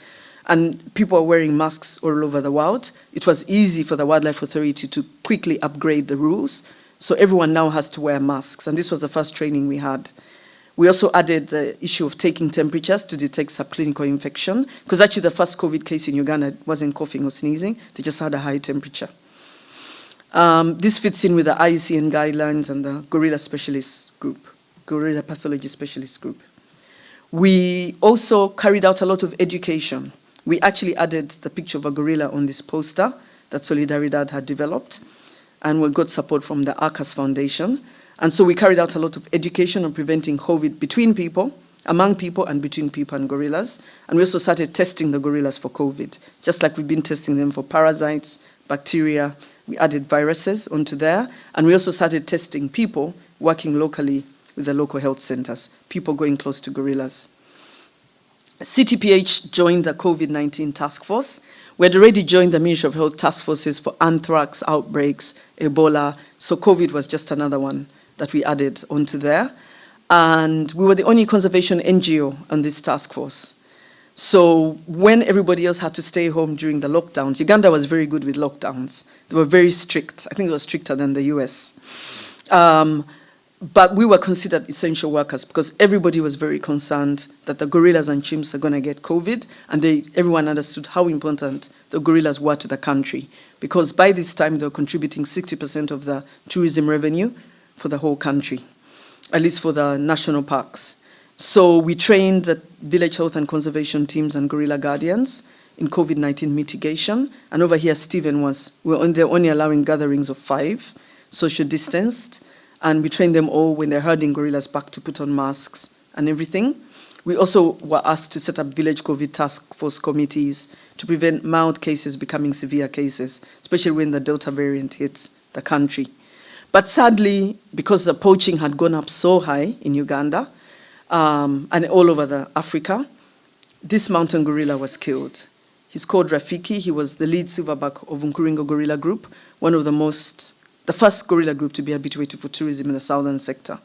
and people are wearing masks all over the world, it was easy for the Wildlife Authority to quickly upgrade the rules. So everyone now has to wear masks. And this was the first training we had. We also added the issue of taking temperatures to detect subclinical infection, because actually the first COVID case in Uganda wasn't coughing or sneezing, they just had a high temperature. This fits in with the IUCN guidelines and the gorilla specialist group, gorilla pathology specialist group. We also carried out a lot of education. We actually added the picture of a gorilla on this poster that Solidaridad had developed, and we got support from the Arcas Foundation. And so we carried out a lot of education on preventing COVID between people, among people, and between people and gorillas. And we also started testing the gorillas for COVID, just like we've been testing them for parasites, bacteria. We added viruses onto there. And we also started testing people working locally with the local health centers, people going close to gorillas. CTPH joined the COVID-19 task force. We had already joined the Ministry of Health task forces for anthrax outbreaks, Ebola. So COVID was just another one that we added onto there. And we were the only conservation NGO on this task force. So when everybody else had to stay home during the lockdowns, Uganda was very good with lockdowns. They were very strict. I think it was stricter than the US. But we were considered essential workers because everybody was very concerned that the gorillas and chimps are going to get COVID, and everyone understood how important the gorillas were to the country, because by this time they were contributing 60% of the tourism revenue for the whole country, at least for the national parks. So we trained the village health and conservation teams and gorilla guardians in COVID-19 mitigation, and over here Stephen they're only allowing gatherings of 5, social distanced. And we train them all when they're herding gorillas back to put on masks and everything. We also were asked to set up village COVID task force committees to prevent mild cases becoming severe cases, especially when the Delta variant hits the country. But sadly, because the poaching had gone up so high in Uganda and all over Africa, this mountain gorilla was killed. He's called Rafiki. He was the lead silverback of Nkuringo Gorilla Group, one of the first gorilla group to be habituated for tourism in the southern sector.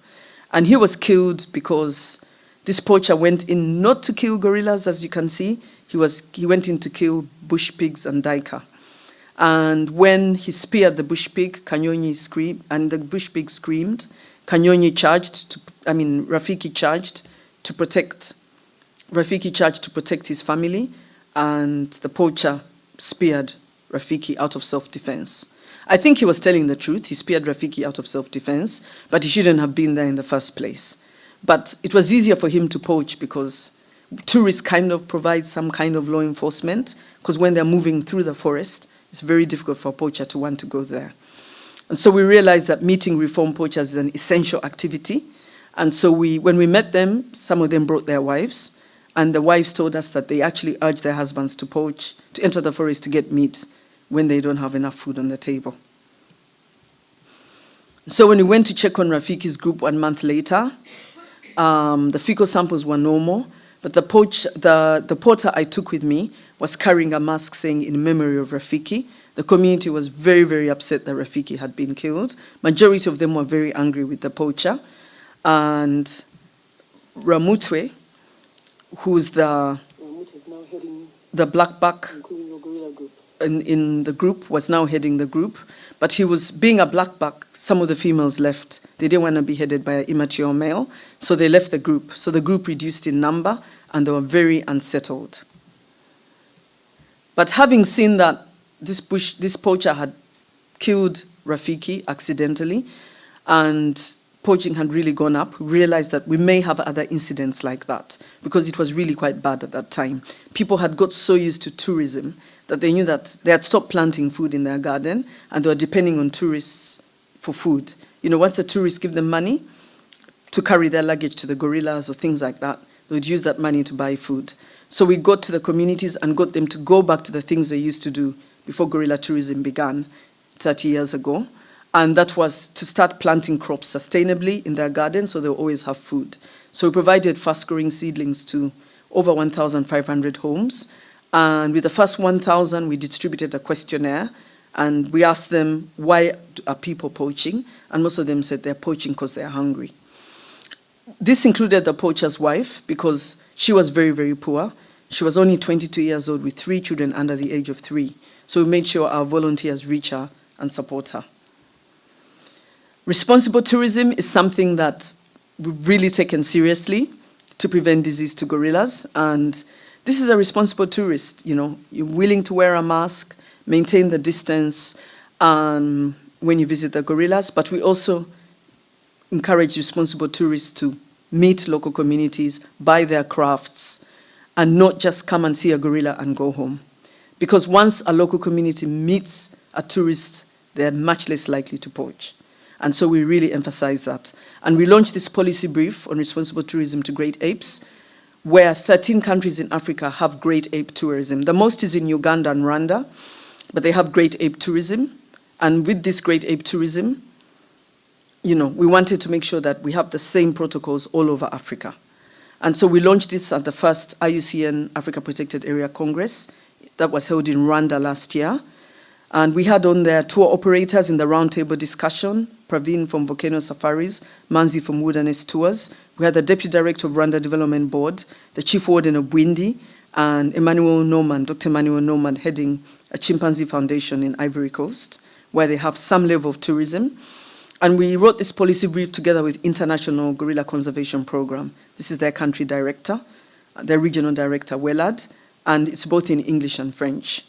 And he was killed because this poacher went in not to kill gorillas, as you can see. He went in to kill bush pigs and daika. And when he speared the bush pig, Kanyonyi screamed, and the bush pig screamed. Rafiki charged to protect his family, and the poacher speared Rafiki out of self-defense. I think he was telling the truth. He speared Rafiki out of self-defense, but he shouldn't have been there in the first place. But it was easier for him to poach because tourists kind of provide some kind of law enforcement, because when they're moving through the forest, it's very difficult for a poacher to want to go there. And so we realized that meeting reform poachers is an essential activity. And so when we met them, some of them brought their wives, and the wives told us that they actually urge their husbands to poach, to enter the forest to get meat when they don't have enough food on the table. So when we went to check on Rafiki's group 1 month later, the fecal samples were normal, but the porter I took with me was carrying a mask saying "in memory of Rafiki." The community was very, very upset that Rafiki had been killed. Majority of them were very angry with the poacher. And Ramutwe, who's the blackback in the group, was now heading the group. But he was, being a blackback, some of the females left. They didn't want to be headed by an immature male, so they left the group. So the group reduced in number, and they were very unsettled. But having seen that this poacher had killed Rafiki accidentally, and poaching had really gone up, we realized that we may have other incidents like that, because it was really quite bad at that time. People had got so used to tourism that they knew that they had stopped planting food in their garden, and they were depending on tourists for food. You know, once the tourists give them money to carry their luggage to the gorillas or things like that, they would use that money to buy food. So we got to the communities and got them to go back to the things they used to do before gorilla tourism began 30 years ago. And that was to start planting crops sustainably in their gardens so they'll always have food. So we provided fast-growing seedlings to over 1,500 homes. And with the first 1,000, we distributed a questionnaire. And we asked them, why are people poaching? And most of them said they're poaching because they're hungry. This included the poacher's wife, because she was very, very poor. She was only 22 years old with 3 children under the age of 3. So we made sure our volunteers reach her and support her. Responsible tourism is something that we've really taken seriously to prevent disease to gorillas. And this is a responsible tourist, you know. You're willing to wear a mask, maintain the distance when you visit the gorillas, but we also encourage responsible tourists to meet local communities, buy their crafts, and not just come and see a gorilla and go home. Because once a local community meets a tourist, they're much less likely to poach. And so we really emphasize that. And we launched this policy brief on responsible tourism to great apes, where 13 countries in Africa have great ape tourism. The most is in Uganda and Rwanda, but they have great ape tourism. And with this great ape tourism, you know, we wanted to make sure that we have the same protocols all over Africa. And so we launched this at the first IUCN Africa Protected Area Congress that was held in Rwanda last year. And we had on there tour operators in the roundtable discussion, Praveen from Volcano Safaris, Manzi from Wilderness Tours. We had the Deputy Director of Rwanda Development Board, the Chief Warden of Bwindi, and Emmanuel Norman, Dr. Emmanuel Norman, heading a chimpanzee foundation in Ivory Coast, where they have some level of tourism. And we wrote this policy brief together with International Gorilla Conservation Program. This is their country director, their regional director, Wellard, and it's both in English and French.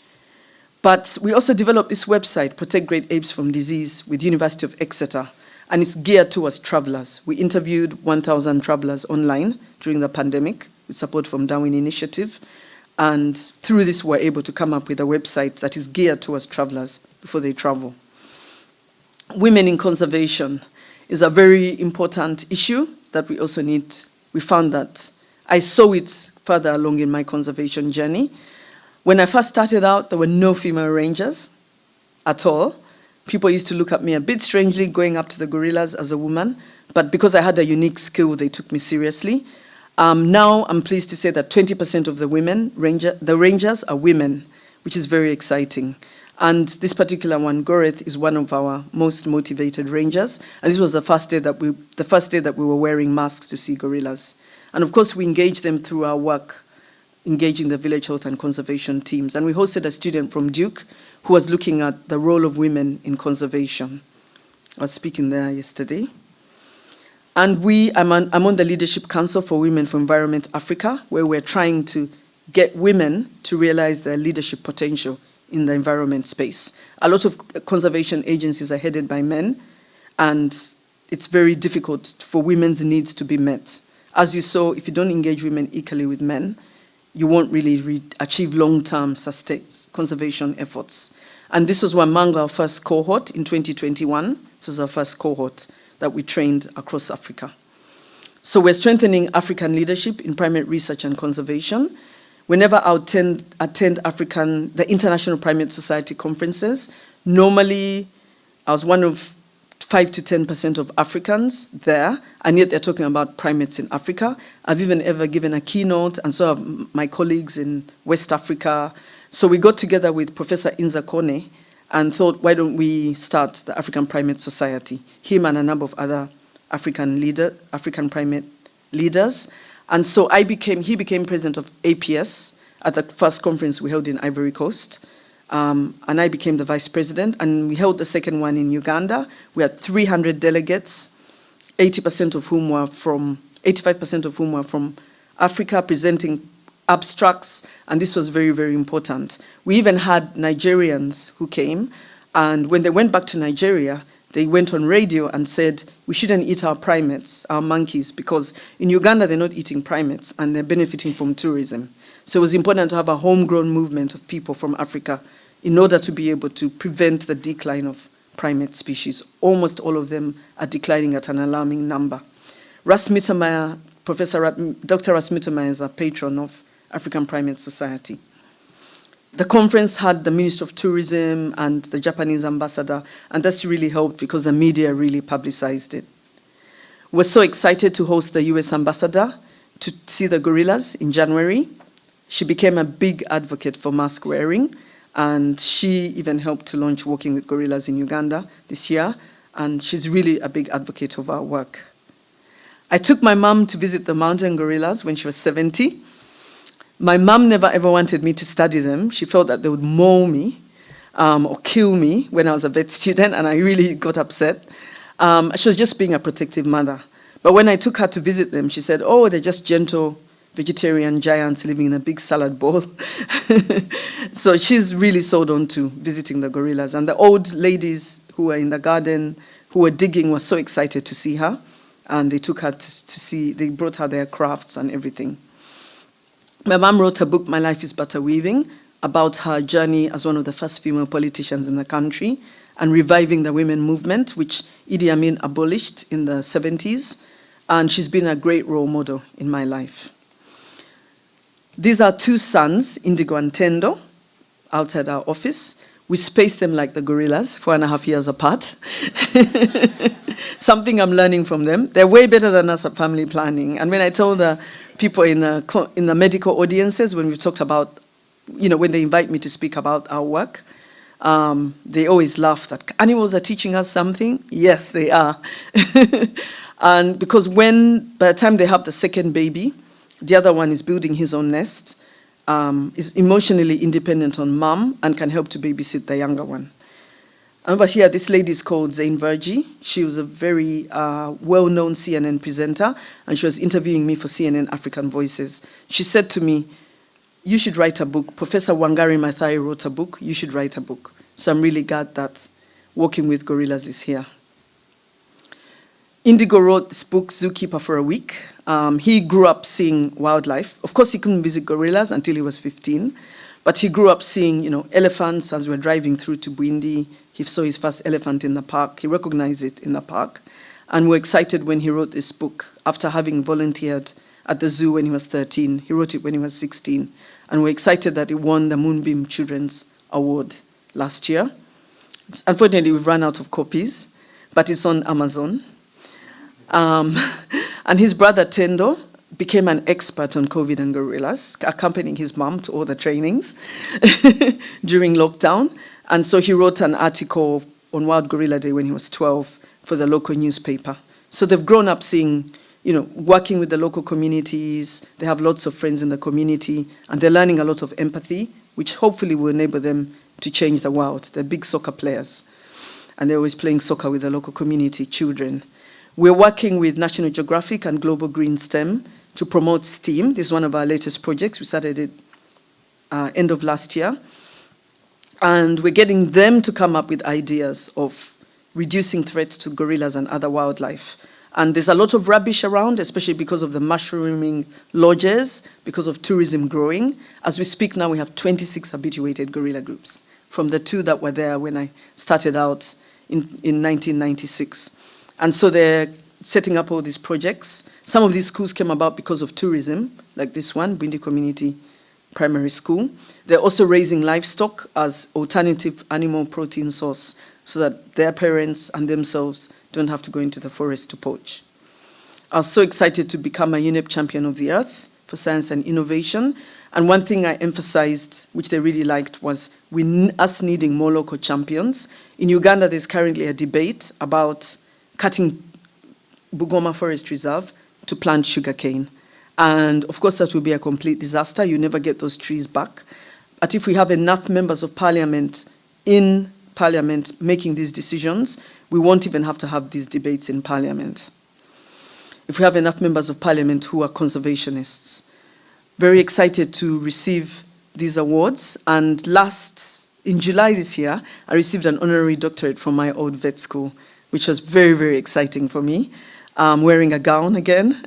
But we also developed this website, Protect Great Apes from Disease, with University of Exeter, and it's geared towards travelers. We interviewed 1,000 travelers online during the pandemic with support from Darwin Initiative, and through this we're able to come up with a website that is geared towards travelers before they travel. Women in conservation is a very important issue that we also need. We found that I saw it further along in my conservation journey. When I first started out, there were no female rangers at all. People used to look at me a bit strangely going up to the gorillas as a woman, but because I had a unique skill, they took me seriously. Now I'm pleased to say that 20% of the rangers are women, which is very exciting. And this particular one, Goreth, is one of our most motivated rangers. And this was the first day that we were wearing masks to see gorillas. And of course, we engage them through our work, engaging the village health and conservation teams. And we hosted a student from Duke who was looking at the role of women in conservation. I was speaking there yesterday. And I'm on the Leadership Council for Women for Environment Africa, where we're trying to get women to realize their leadership potential in the environment space. A lot of conservation agencies are headed by men, and it's very difficult for women's needs to be met. As you saw, if you don't engage women equally with men, you won't really achieve long-term sustained conservation efforts. And this was among our first cohort in 2021. This was our first cohort that we trained across Africa. So we're strengthening African leadership in primate research and conservation. Whenever I attend the International Primate Society conferences, normally I was one of 5 to 10% of Africans there, and yet they're talking about primates in Africa. I've even ever given a keynote, and so have my colleagues in West Africa. So we got together with Professor Inza Kone and thought, why don't we start the African Primate Society? Him and a number of other African primate leaders. And so he became president of APS at the first conference we held in Ivory Coast. And I became the vice president, and we held the second one in Uganda. We had 300 delegates, 85% of whom were from Africa, presenting abstracts, and this was very, very important. We even had Nigerians who came, and when they went back to Nigeria, they went on radio and said, we shouldn't eat our primates, our monkeys, because in Uganda they're not eating primates and they're benefiting from tourism. So it was important to have a homegrown movement of people from Africa in order to be able to prevent the decline of primate species. Almost all of them are declining at an alarming number. Dr. Ras Mittermeier is a patron of African Primate Society. The conference had the Minister of Tourism and the Japanese ambassador, and that's really helped because the media really publicized it. We're so excited to host the US ambassador to see the gorillas in January. She became a big advocate for mask wearing, and she even helped to launch Walking with Gorillas in Uganda this year, and she's really a big advocate of our work. I took my mom to visit the mountain gorillas when she was 70. My mom never ever wanted me to study them. She felt that they would maul me or kill me when I was a vet student, and I really got upset. She was just being a protective mother. But when I took her to visit them, she said, oh, they're just gentle vegetarian giants living in a big salad bowl. So she's really sold on to visiting the gorillas. And the old ladies who were in the garden, who were digging, were so excited to see her. And they took her to see, they brought her their crafts and everything. My mom wrote a book, My Life is Butter Weaving, about her journey as one of the first female politicians in the country and reviving the women movement, which Idi Amin abolished in the 70s. And she's been a great role model in my life. These are two sons, Indigo and Tendo, outside our office. We spaced them like the gorillas, 4.5 years apart. Something I'm learning from them. They're way better than us at family planning. And when I told the people in the medical audiences, when we've talked about, when they invite me to speak about our work, they always laugh that animals are teaching us something. Yes, they are. And because by the time they have the second baby, the other one is building his own nest, is emotionally independent on mom and can help to babysit the younger one. Over here, this lady is called Zain Verji. She was a very well-known CNN presenter, and she was interviewing me for CNN African Voices. She said to me, you should write a book. Professor Wangari Maathai wrote a book. You should write a book. So I'm really glad that Walking with Gorillas is here. Indigo wrote this book, Zookeeper for a Week. He grew up seeing wildlife. Of course, he couldn't visit gorillas until he was 15, but he grew up seeing, elephants as we were driving through to Bwindi. He saw his first elephant in the park. He recognized it in the park. And we're excited when he wrote this book after having volunteered at the zoo when he was 13. He wrote it when he was 16. And we're excited that he won the Moonbeam Children's Award last year. Unfortunately, we've run out of copies, but it's on Amazon. And his brother Tendo became an expert on COVID and gorillas, accompanying his mom to all the trainings during lockdown. And so he wrote an article on World Gorilla Day when he was 12 for the local newspaper. So they've grown up seeing, working with the local communities. They have lots of friends in the community, and they're learning a lot of empathy, which hopefully will enable them to change the world. They're big soccer players, and they're always playing soccer with the local community children. We're working with National Geographic and Global Green STEM to promote STEAM. This is one of our latest projects. We started it end of last year. And we're getting them to come up with ideas of reducing threats to gorillas and other wildlife. And there's a lot of rubbish around, especially because of the mushrooming lodges, because of tourism growing. As we speak now, we have 26 habituated gorilla groups from the 2 that were there when I started out in 1996. And so they're setting up all these projects. Some of these schools came about because of tourism, like this one, Bwindi Community Primary School. They're also raising livestock as alternative animal protein source so that their parents and themselves don't have to go into the forest to poach. I was so excited to become a UNEP Champion of the Earth for Science and Innovation. And one thing I emphasized, which they really liked, was us needing more local champions. In Uganda, there's currently a debate about cutting Bugoma Forest Reserve to plant sugarcane. And of course, that will be a complete disaster. You never get those trees back. But if we have enough members of parliament in parliament making these decisions, we won't even have to have these debates in parliament. If we have enough members of parliament who are conservationists. Very excited to receive these awards. And in July this year, I received an honorary doctorate from my old vet school, which was very, very exciting for me. I'm wearing a gown again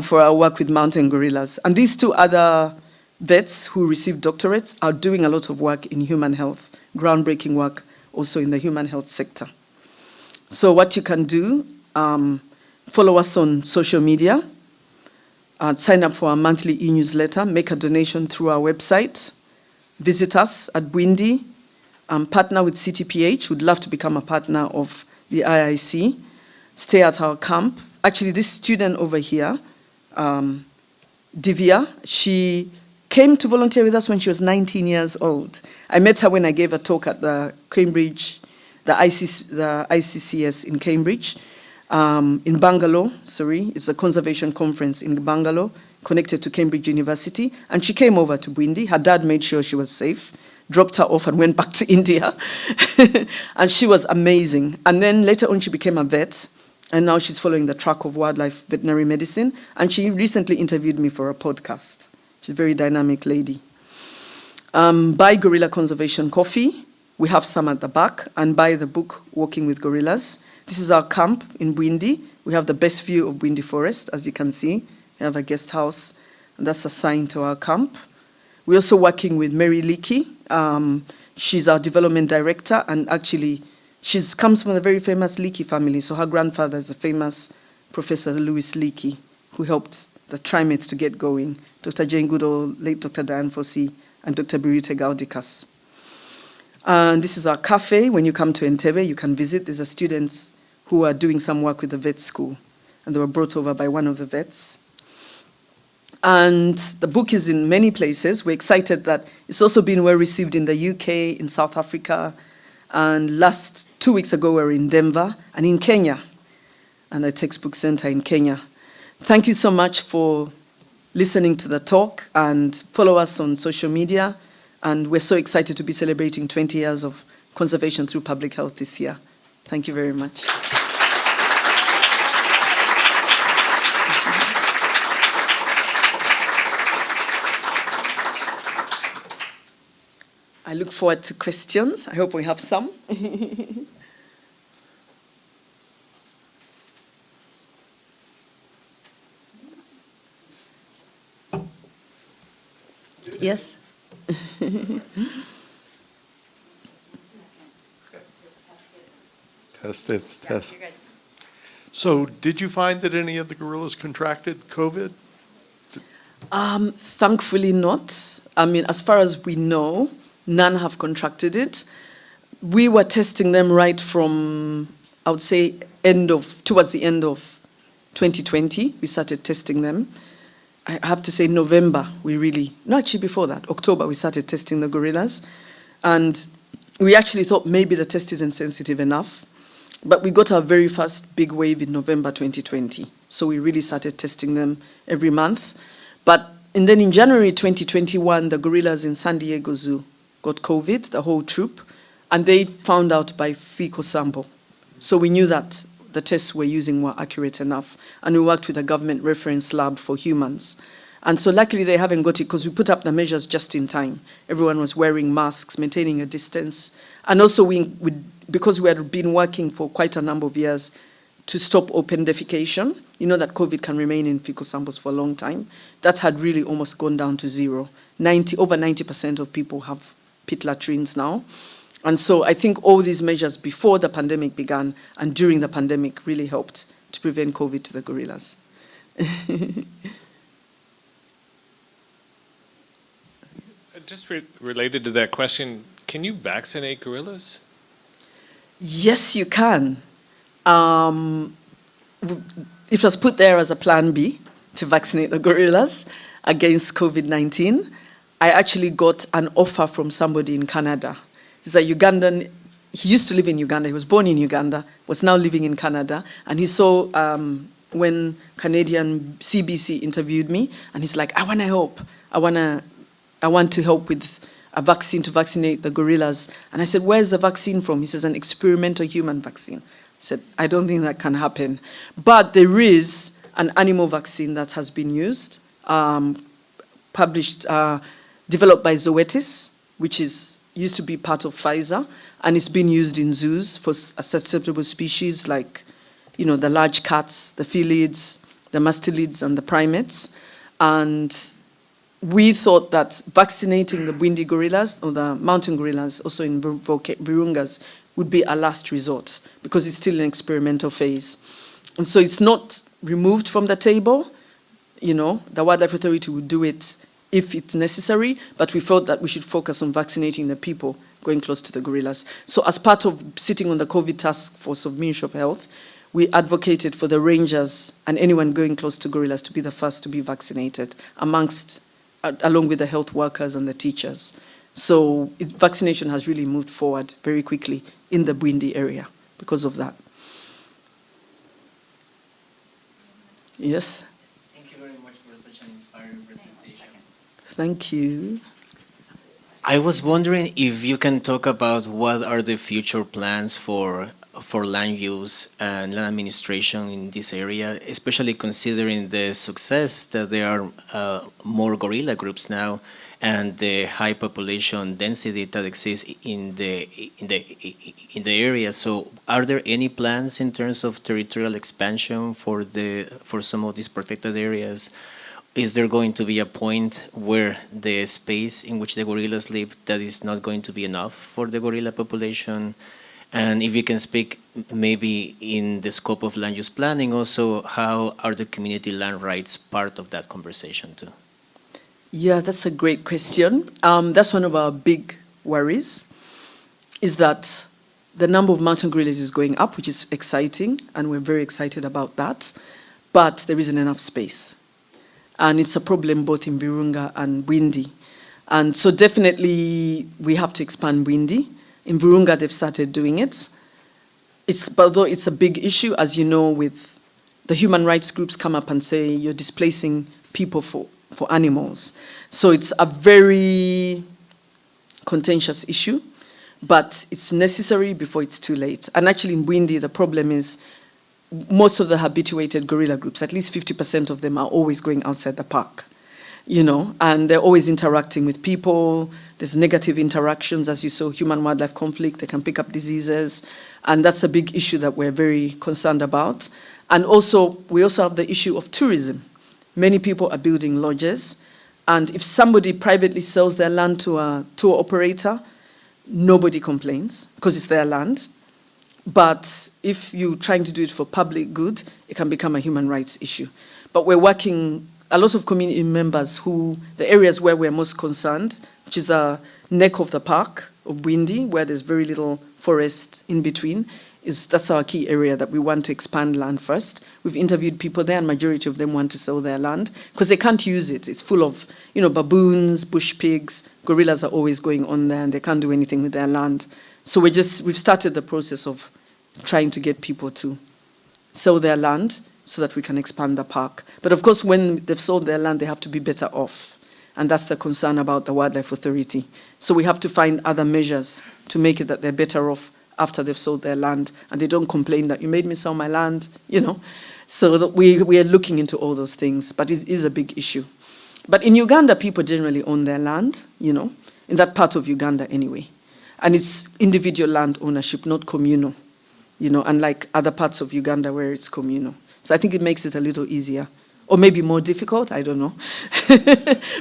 for our work with mountain gorillas. And these 2 other vets who received doctorates are doing a lot of work in human health, groundbreaking work also in the human health sector. So what you can do, follow us on social media, sign up for our monthly e-newsletter, make a donation through our website, visit us at Bwindi, partner with CTPH. We'd love to become a partner of the IIC. Stay at our camp. Actually, this student over here, Divya, she came to volunteer with us when she was 19 years old. I met her when I gave a talk at the ICCS in Cambridge, in Bangalore, it's a conservation conference in Bangalore, connected to Cambridge University, and she came over to Bwindi. Her dad made sure she was safe, dropped her off and went back to India, and she was amazing. And then later on, she became a vet, and now she's following the track of wildlife veterinary medicine, and she recently interviewed me for a podcast. She's a very dynamic lady. Buy Gorilla Conservation Coffee. We have some at the back, and buy the book, Walking with Gorillas. This is our camp in Bwindi. We have the best view of Bwindi Forest, as you can see. We have a guest house, and that's assigned to our camp. We're also working with Mary Leakey. She's our development director, and actually, she comes from a very famous Leakey family. So her grandfather is a famous Professor Louis Leakey, who helped the Trimates to get going. Dr. Jane Goodall, late Dr. Diane Fossey, and Dr. Birute Gaudikas. And this is our cafe. When you come to Entebbe, you can visit. There's students who are doing some work with the vet school, and they were brought over by one of the vets. And the book is in many places. We're excited that it's also been well received in the UK, in South Africa, and 2 weeks ago we were in Denver and in Kenya, and a textbook center in Kenya. Thank you so much for listening to the talk, and follow us on social media. And we're so excited to be celebrating 20 years of conservation through public health this year. Thank you very much. I look forward to questions. I hope we have some. Yes? Test it, test. You're good. So did you find that any of the gorillas contracted COVID? Thankfully not. I mean, as far as we know, none have contracted it. We were testing them right from, I would say, towards the end of 2020. We started testing them. I have to say November, actually before that, October, we started testing the gorillas. And we actually thought maybe the test isn't sensitive enough. But we got our very first big wave in November 2020. So we really started testing them every month. And then in January 2021, the gorillas in San Diego Zoo got COVID, the whole troop, and they found out by fecal sample. So we knew that the tests we're using were accurate enough, and we worked with a government reference lab for humans. And so luckily they haven't got it because we put up the measures just in time. Everyone was wearing masks, maintaining a distance. And also because we had been working for quite a number of years to stop open defecation, you know that COVID can remain in fecal samples for a long time. That had really almost gone down to zero. Over 90% of people have pit latrines now. And so I think all these measures before the pandemic began and during the pandemic really helped to prevent COVID to the gorillas. Just related to that question, can you vaccinate gorillas? Yes, you can. It was put there as a plan B to vaccinate the gorillas against COVID-19. I actually got an offer from somebody in Canada. He's a Ugandan. He used to live in Uganda. He was born in Uganda, was now living in Canada. And he saw when Canadian CBC interviewed me, and he's like, I want to help. I want to help with a vaccine to vaccinate the gorillas. And I said, where's the vaccine from? He says, an experimental human vaccine. I said, I don't think that can happen. But there is an animal vaccine that has been used, developed by Zoetis, which used to be part of Pfizer, and it's been used in zoos for susceptible species like, the large cats, the felids, the mustelids, and the primates. And we thought that vaccinating the Bwindi gorillas or the mountain gorillas, also in Virungas, would be a last resort because it's still an experimental phase. And so it's not removed from the table. The Wildlife Authority would do it if it's necessary, but we felt that we should focus on vaccinating the people going close to the gorillas. So as part of sitting on the COVID task force of Ministry of Health, we advocated for the rangers and anyone going close to gorillas to be the first to be vaccinated along with the health workers and the teachers. So vaccination has really moved forward very quickly in the Bwindi area because of that. Yes? Thank you very much for such an inspiring presentation. Thank you. I was wondering if you can talk about what are the future plans for land use and land administration in this area, especially considering the success that there are more gorilla groups now and the high population density that exists in the area. So are there any plans in terms of territorial expansion for some of these protected areas? Is there going to be a point where the space in which the gorillas live that is not going to be enough for the gorilla population? And if you can speak maybe in the scope of land use planning also, how are the community land rights part of that conversation too? Yeah, that's a great question. That's one of our big worries, is that the number of mountain gorillas is going up, which is exciting, and we're very excited about that, but there isn't enough space. And it's a problem both in Virunga and Bwindi. And so definitely we have to expand Bwindi. In Virunga, they've started doing it. Although it's a big issue, as you know, with the human rights groups come up and say you're displacing people for animals. So it's a very contentious issue, but it's necessary before it's too late. And actually in Bwindi, the problem is most of the habituated gorilla groups, at least 50% of them are always going outside the park, and they're always interacting with people. There's negative interactions, as you saw, human-wildlife conflict. They can pick up diseases, and that's a big issue that we're very concerned about. And also, we also have the issue of tourism. Many people are building lodges, and if somebody privately sells their land to a tour operator, nobody complains because it's their land. But if you're trying to do it for public good, it can become a human rights issue. But we're working, a lot of community members the areas where we're most concerned, which is the neck of the park of Windy, where there's very little forest in between, that's our key area that we want to expand land first. We've interviewed people there, and majority of them want to sell their land because they can't use it. It's full of, baboons, bush pigs, gorillas are always going on there, and they can't do anything with their land. So we've started the process of trying to get people to sell their land so that we can expand the park. But of course, when they've sold their land, they have to be better off. And that's the concern about the Wildlife Authority. So we have to find other measures to make it that they're better off after they've sold their land, and they don't complain that you made me sell my land, So that we are looking into all those things, but it is a big issue. But in Uganda, people generally own their land, in that part of Uganda anyway. And it's individual land ownership, not communal, unlike other parts of Uganda where it's communal. So I think it makes it a little easier, or maybe more difficult, I don't know.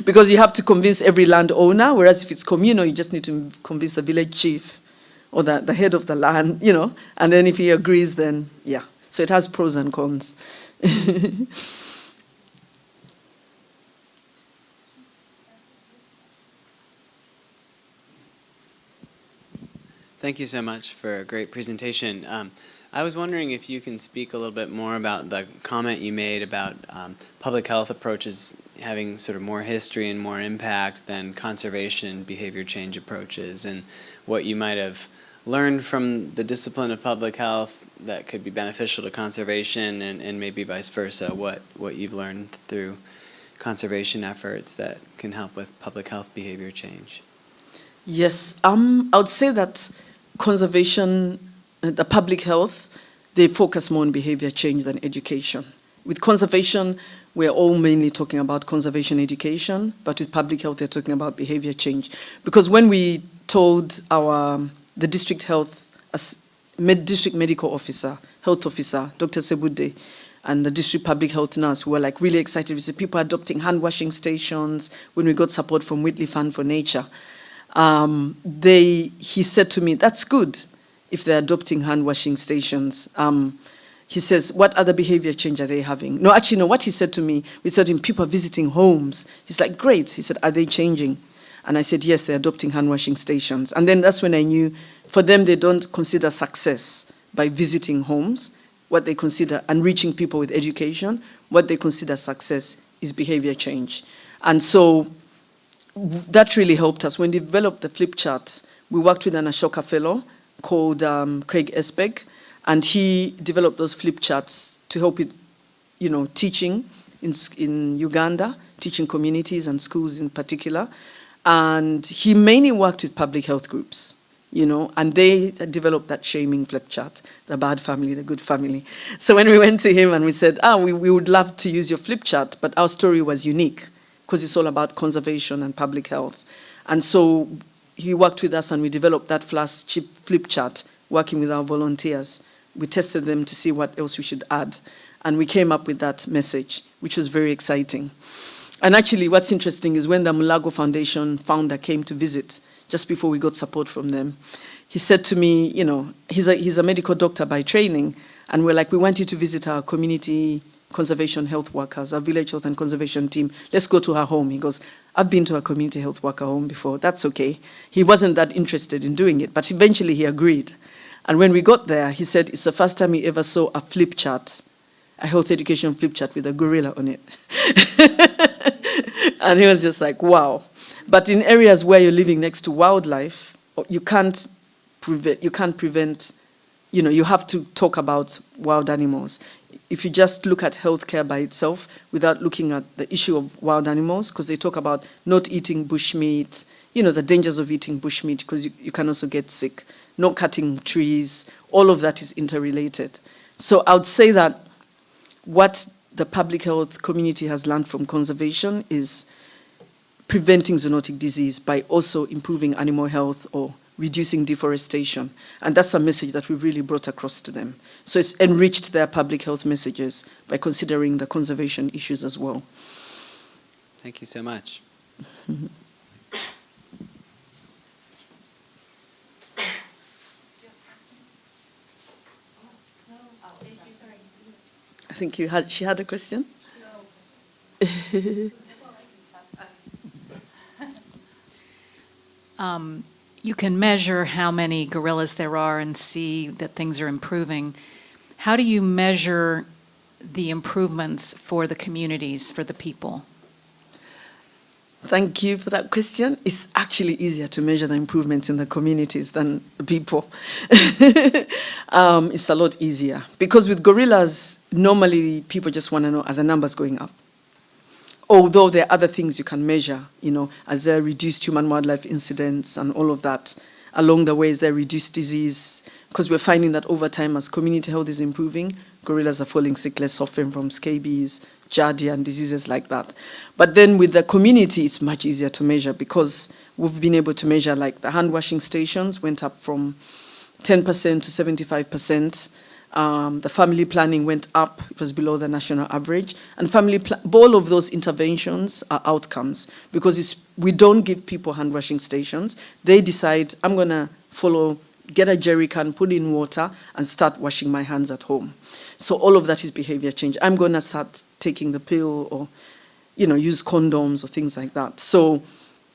Because you have to convince every landowner, whereas if it's communal, you just need to convince the village chief or the head of the land, and then if he agrees, then yeah. So it has pros and cons. Thank you so much for a great presentation. I was wondering if you can speak a little bit more about the comment you made about public health approaches having sort of more history and more impact than conservation behavior change approaches, and what you might have learned from the discipline of public health that could be beneficial to conservation, and maybe vice versa, what you've learned through conservation efforts that can help with public health behavior change. Yes, I would say that conservation, the public health, they focus more on behavior change than education. With conservation, we're all mainly talking about conservation education, but with public health, they're talking about behavior change. Because when we told the district district medical officer, health officer, Dr. Sebude, and the district public health nurse, who were like really excited. We said people adopting hand washing stations when we got support from Whitley Fund for Nature. He said to me, that's good if they're adopting hand washing stations. He says, what other behavior change are they having? No, actually, no, what he said to me, we said him, people are visiting homes. He's like, great. He said, are they changing? And I said, yes, they're adopting hand washing stations. And then that's when I knew, for them, they don't consider success by visiting homes. What they consider, and reaching people with education, what they consider success is behavior change. And so that really helped us. When we developed the flip chart, we worked with an Ashoka fellow called Craig Espeg, and he developed those flip charts to help with, teaching in Uganda, teaching communities and schools in particular. And he mainly worked with public health groups, and they developed that shaming flip chart, the bad family, the good family. So when we went to him and we said, we would love to use your flip chart, but our story was unique because it's all about conservation and public health. And so he worked with us and we developed that flip chart, working with our volunteers. We tested them to see what else we should add. And we came up with that message, which was very exciting. And actually, what's interesting is when the Mulago Foundation founder came to visit, just before we got support from them, he said to me, he's a medical doctor by training, and we're like, we want you to visit our community conservation health workers, our village health and conservation team. Let's go to her home. He goes, I've been to a community health worker home before. That's okay. He wasn't that interested in doing it, but eventually he agreed. And when we got there, he said it's the first time he ever saw a flip chart, a health education flip chart with a gorilla on it. And he was just like, wow. But in areas where you're living next to wildlife, you can't prevent, you have to talk about wild animals. If you just look at healthcare by itself without looking at the issue of wild animals, because they talk about not eating bushmeat, the dangers of eating bushmeat, because you can also get sick, not cutting trees, all of that is interrelated. So I would say that what the public health community has learned from conservation is preventing zoonotic disease by also improving animal health or reducing deforestation. And that's a message that we've really brought across to them. So it's enriched their public health messages by considering the conservation issues as well. Thank you so much. think she had a question? You can measure how many gorillas there are and see that things are improving. How do you measure the improvements for the communities, for the people? Thank you for that question. It's actually easier to measure the improvements in the communities than the people. It's a lot easier. Because with gorillas, normally people just want to know, are the numbers going up? Although there are other things you can measure, as there reduced human-wildlife incidents and all of that. Along the way, is there reduced disease? Because we're finding that over time, as community health is improving, gorillas are falling sick less often from scabies, giardia, and diseases like that. But then with the community, it's much easier to measure because we've been able to measure, like the hand washing stations went up from 10% to 75%. The family planning went up, it was below the national average. And all of those interventions are outcomes because we don't give people hand washing stations. They decide, I'm going to get a jerry can, put in water, and start washing my hands at home. So all of that is behavior change. I'm going to start taking the pill or, use condoms or things like that. So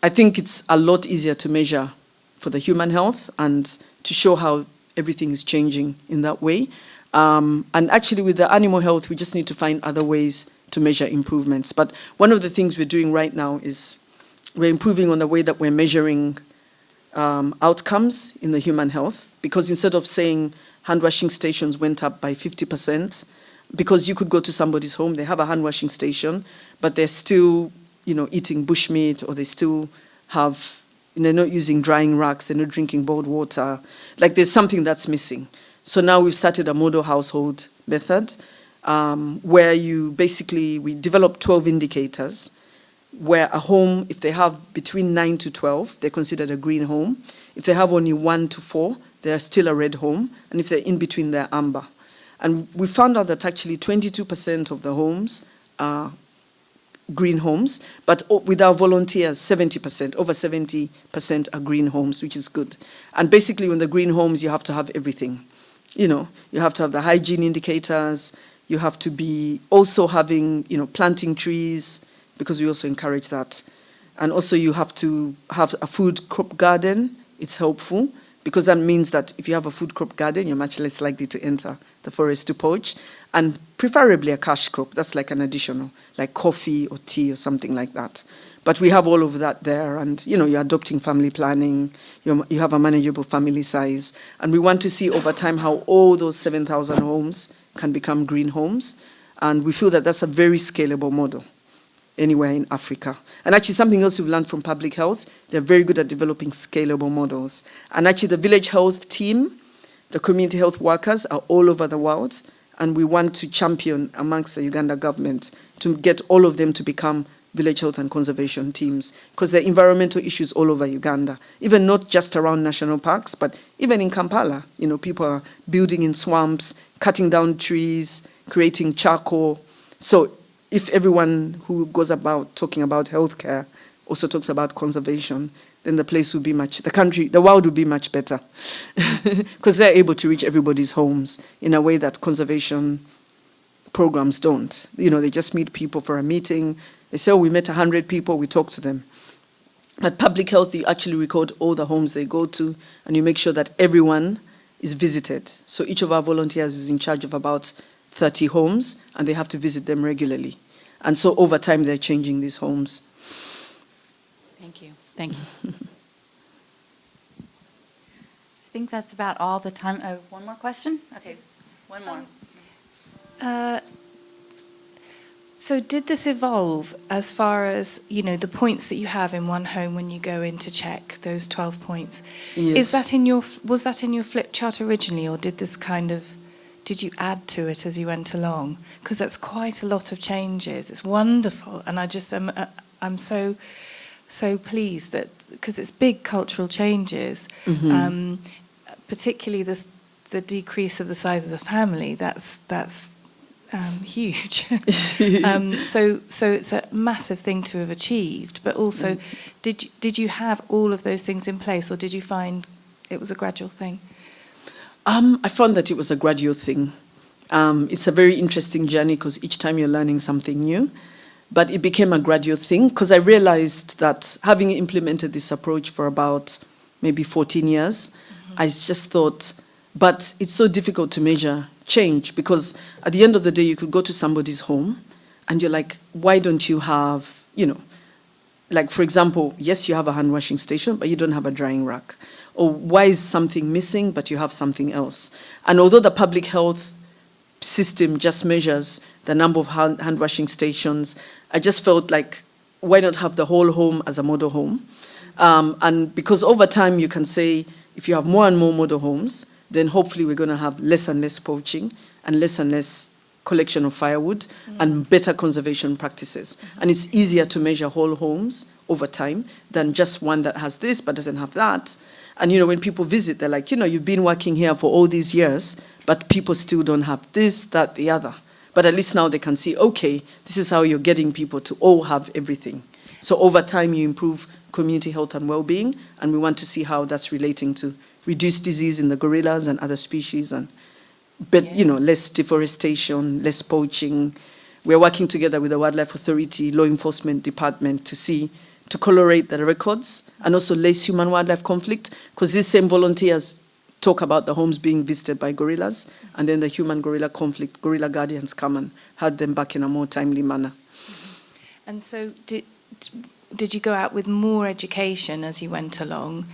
I think it's a lot easier to measure for the human health and to show how everything is changing in that way. And actually with the animal health, we just need to find other ways to measure improvements. But one of the things we're doing right now is we're improving on the way that we're measuring outcomes in the human health, because instead of saying hand washing stations went up by 50%, because you could go to somebody's home, they have a hand washing station, but they're still, eating bushmeat, or they still have, they're not using drying racks, they're not drinking boiled water. Like there's something that's missing. So now we've started a model household method where we develop 12 indicators where a home, if they have between 9 to 12, they're considered a green home. If they have only 1 to 4, they're still a red home. And if they're in between, they're amber. And we found out that actually 22% of the homes are green homes, but with our volunteers, 70%, over 70% are green homes, which is good. And basically, in the green homes, you have to have everything. You have to have the hygiene indicators. You have to be also having, planting trees, because we also encourage that. And also you have to have a food crop garden. It's helpful, because that means that if you have a food crop garden, you're much less likely to enter the forest to poach. And preferably a cash crop. That's like an additional, like coffee or tea or something like that. But we have all of that there, and you're adopting family planning, you have a manageable family size, and we want to see over time how all those 7,000 homes can become green homes, and we feel that that's a very scalable model anywhere in Africa. And actually something else we've learned from public health, they're very good at developing scalable models. And actually the village health team, the community health workers are all over the world, and we want to champion amongst the Uganda government to get all of them to become village health and conservation teams, because there are environmental issues all over Uganda, even not just around national parks, but even in Kampala. People are building in swamps, cutting down trees, creating charcoal. So if everyone who goes about talking about healthcare also talks about conservation, then the world will be much better, because they're able to reach everybody's homes in a way that conservation programs don't. They just meet people for a meeting. They say, we met 100 people, we talk to them. But public health, you actually record all the homes they go to, and you make sure that everyone is visited. So each of our volunteers is in charge of about 30 homes, and they have to visit them regularly. And so over time, they're changing these homes. Thank you. Thank you. I think that's about all the time. Oh, one more question? Okay, one more. So did this evolve as far as, the points that you have in one home when you go in to check those 12 points? Yes. Was that in your flip chart originally, or did you add to it as you went along? Because that's quite a lot of changes. It's wonderful, and I'm so pleased that, because it's big cultural changes, particularly the decrease of the size of the family. That's huge. So it's a massive thing to have achieved. But also, did you have all of those things in place, or did you find it was a gradual thing? I found that it was a gradual thing. It's a very interesting journey because each time you're learning something new. But it became a gradual thing because I realized that having implemented this approach for about maybe 14 years, I just thought, but it's so difficult to measure change because at the end of the day, you could go to somebody's home and you're like, why don't you have, like for example, yes, you have a hand washing station, but you don't have a drying rack. Or why is something missing, but you have something else? And although the public health system just measures the number of hand washing stations, I just felt like, why not have the whole home as a model home? And because over time you can say, if you have more and more model homes, then hopefully we're going to have less and less poaching and less collection of firewood and better conservation practices. And it's easier to measure whole homes over time than just one that has this but doesn't have that. And when people visit, they're like, you've been working here for all these years, but people still don't have this, that, the other. But at least now they can see, okay, this is how you're getting people to all have everything. So over time, you improve community health and well-being, and we want to see how that's relating to reduced disease in the gorillas and other species, and less deforestation, less poaching. We're working together with the Wildlife Authority, law enforcement department to correlate the records, and also less human-wildlife conflict, because these same volunteers talk about the homes being visited by gorillas, and then the human-gorilla conflict, gorilla guardians come and herd them back in a more timely manner. And so did you go out with more education as you went along,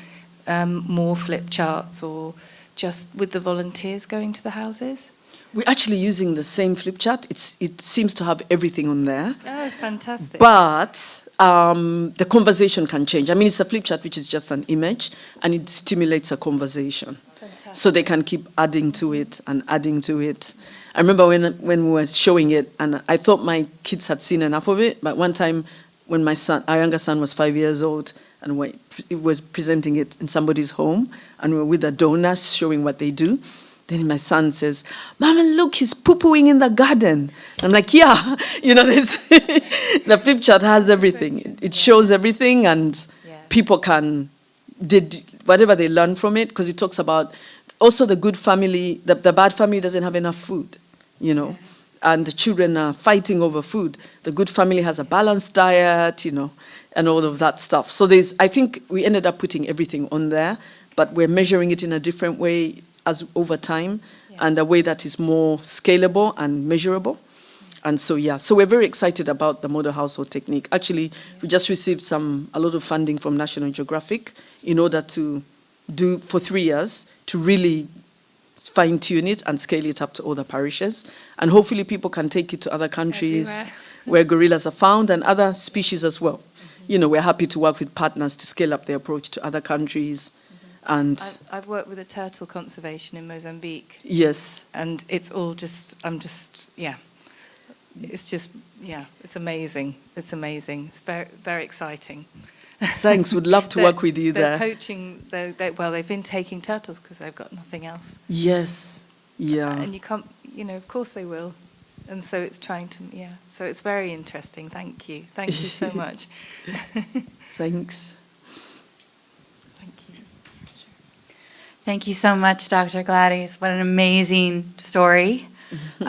more flip charts, or just with the volunteers going to the houses? We're actually using the same flip chart. It seems to have everything on there. Oh, fantastic. But the conversation can change. I mean, it's a flip chart, which is just an image, and it stimulates a conversation. Fantastic. So they can keep adding to it and adding to it. I remember when we were showing it, and I thought my kids had seen enough of it, but one time when our younger son was 5 years old, and he was presenting it in somebody's home, and we were with the donors showing what they do, then my son says, "Mama, look, he's poo-pooing in the garden." I'm like, yeah, the flip chart has everything. It shows everything, and people can, whatever they learn from it, because it talks about also the good family, the bad family doesn't have enough food, and the children are fighting over food. The good family has a balanced diet, and all of that stuff. So I think we ended up putting everything on there, but we're measuring it in a different way as over time, and a way that is more scalable and measurable. And so we're very excited about the model household technique. Actually, we just received a lot of funding from National Geographic in order to do for 3 years to really fine-tune it and scale it up to other parishes. And hopefully people can take it to other countries where gorillas are found and other species as well. We're happy to work with partners to scale up the approach to other countries. And I've worked with a turtle conservation in Mozambique. Yes. And it's all it's amazing. It's amazing. It's very, very exciting. Thanks, would love to work with you there. They're poaching, they've been taking turtles because they've got nothing else. Yes, yeah. And you can't, of course they will. And so it's so it's very interesting. Thank you. Thank you so much. Thanks. Thank you so much, Dr. Gladys. What an amazing story.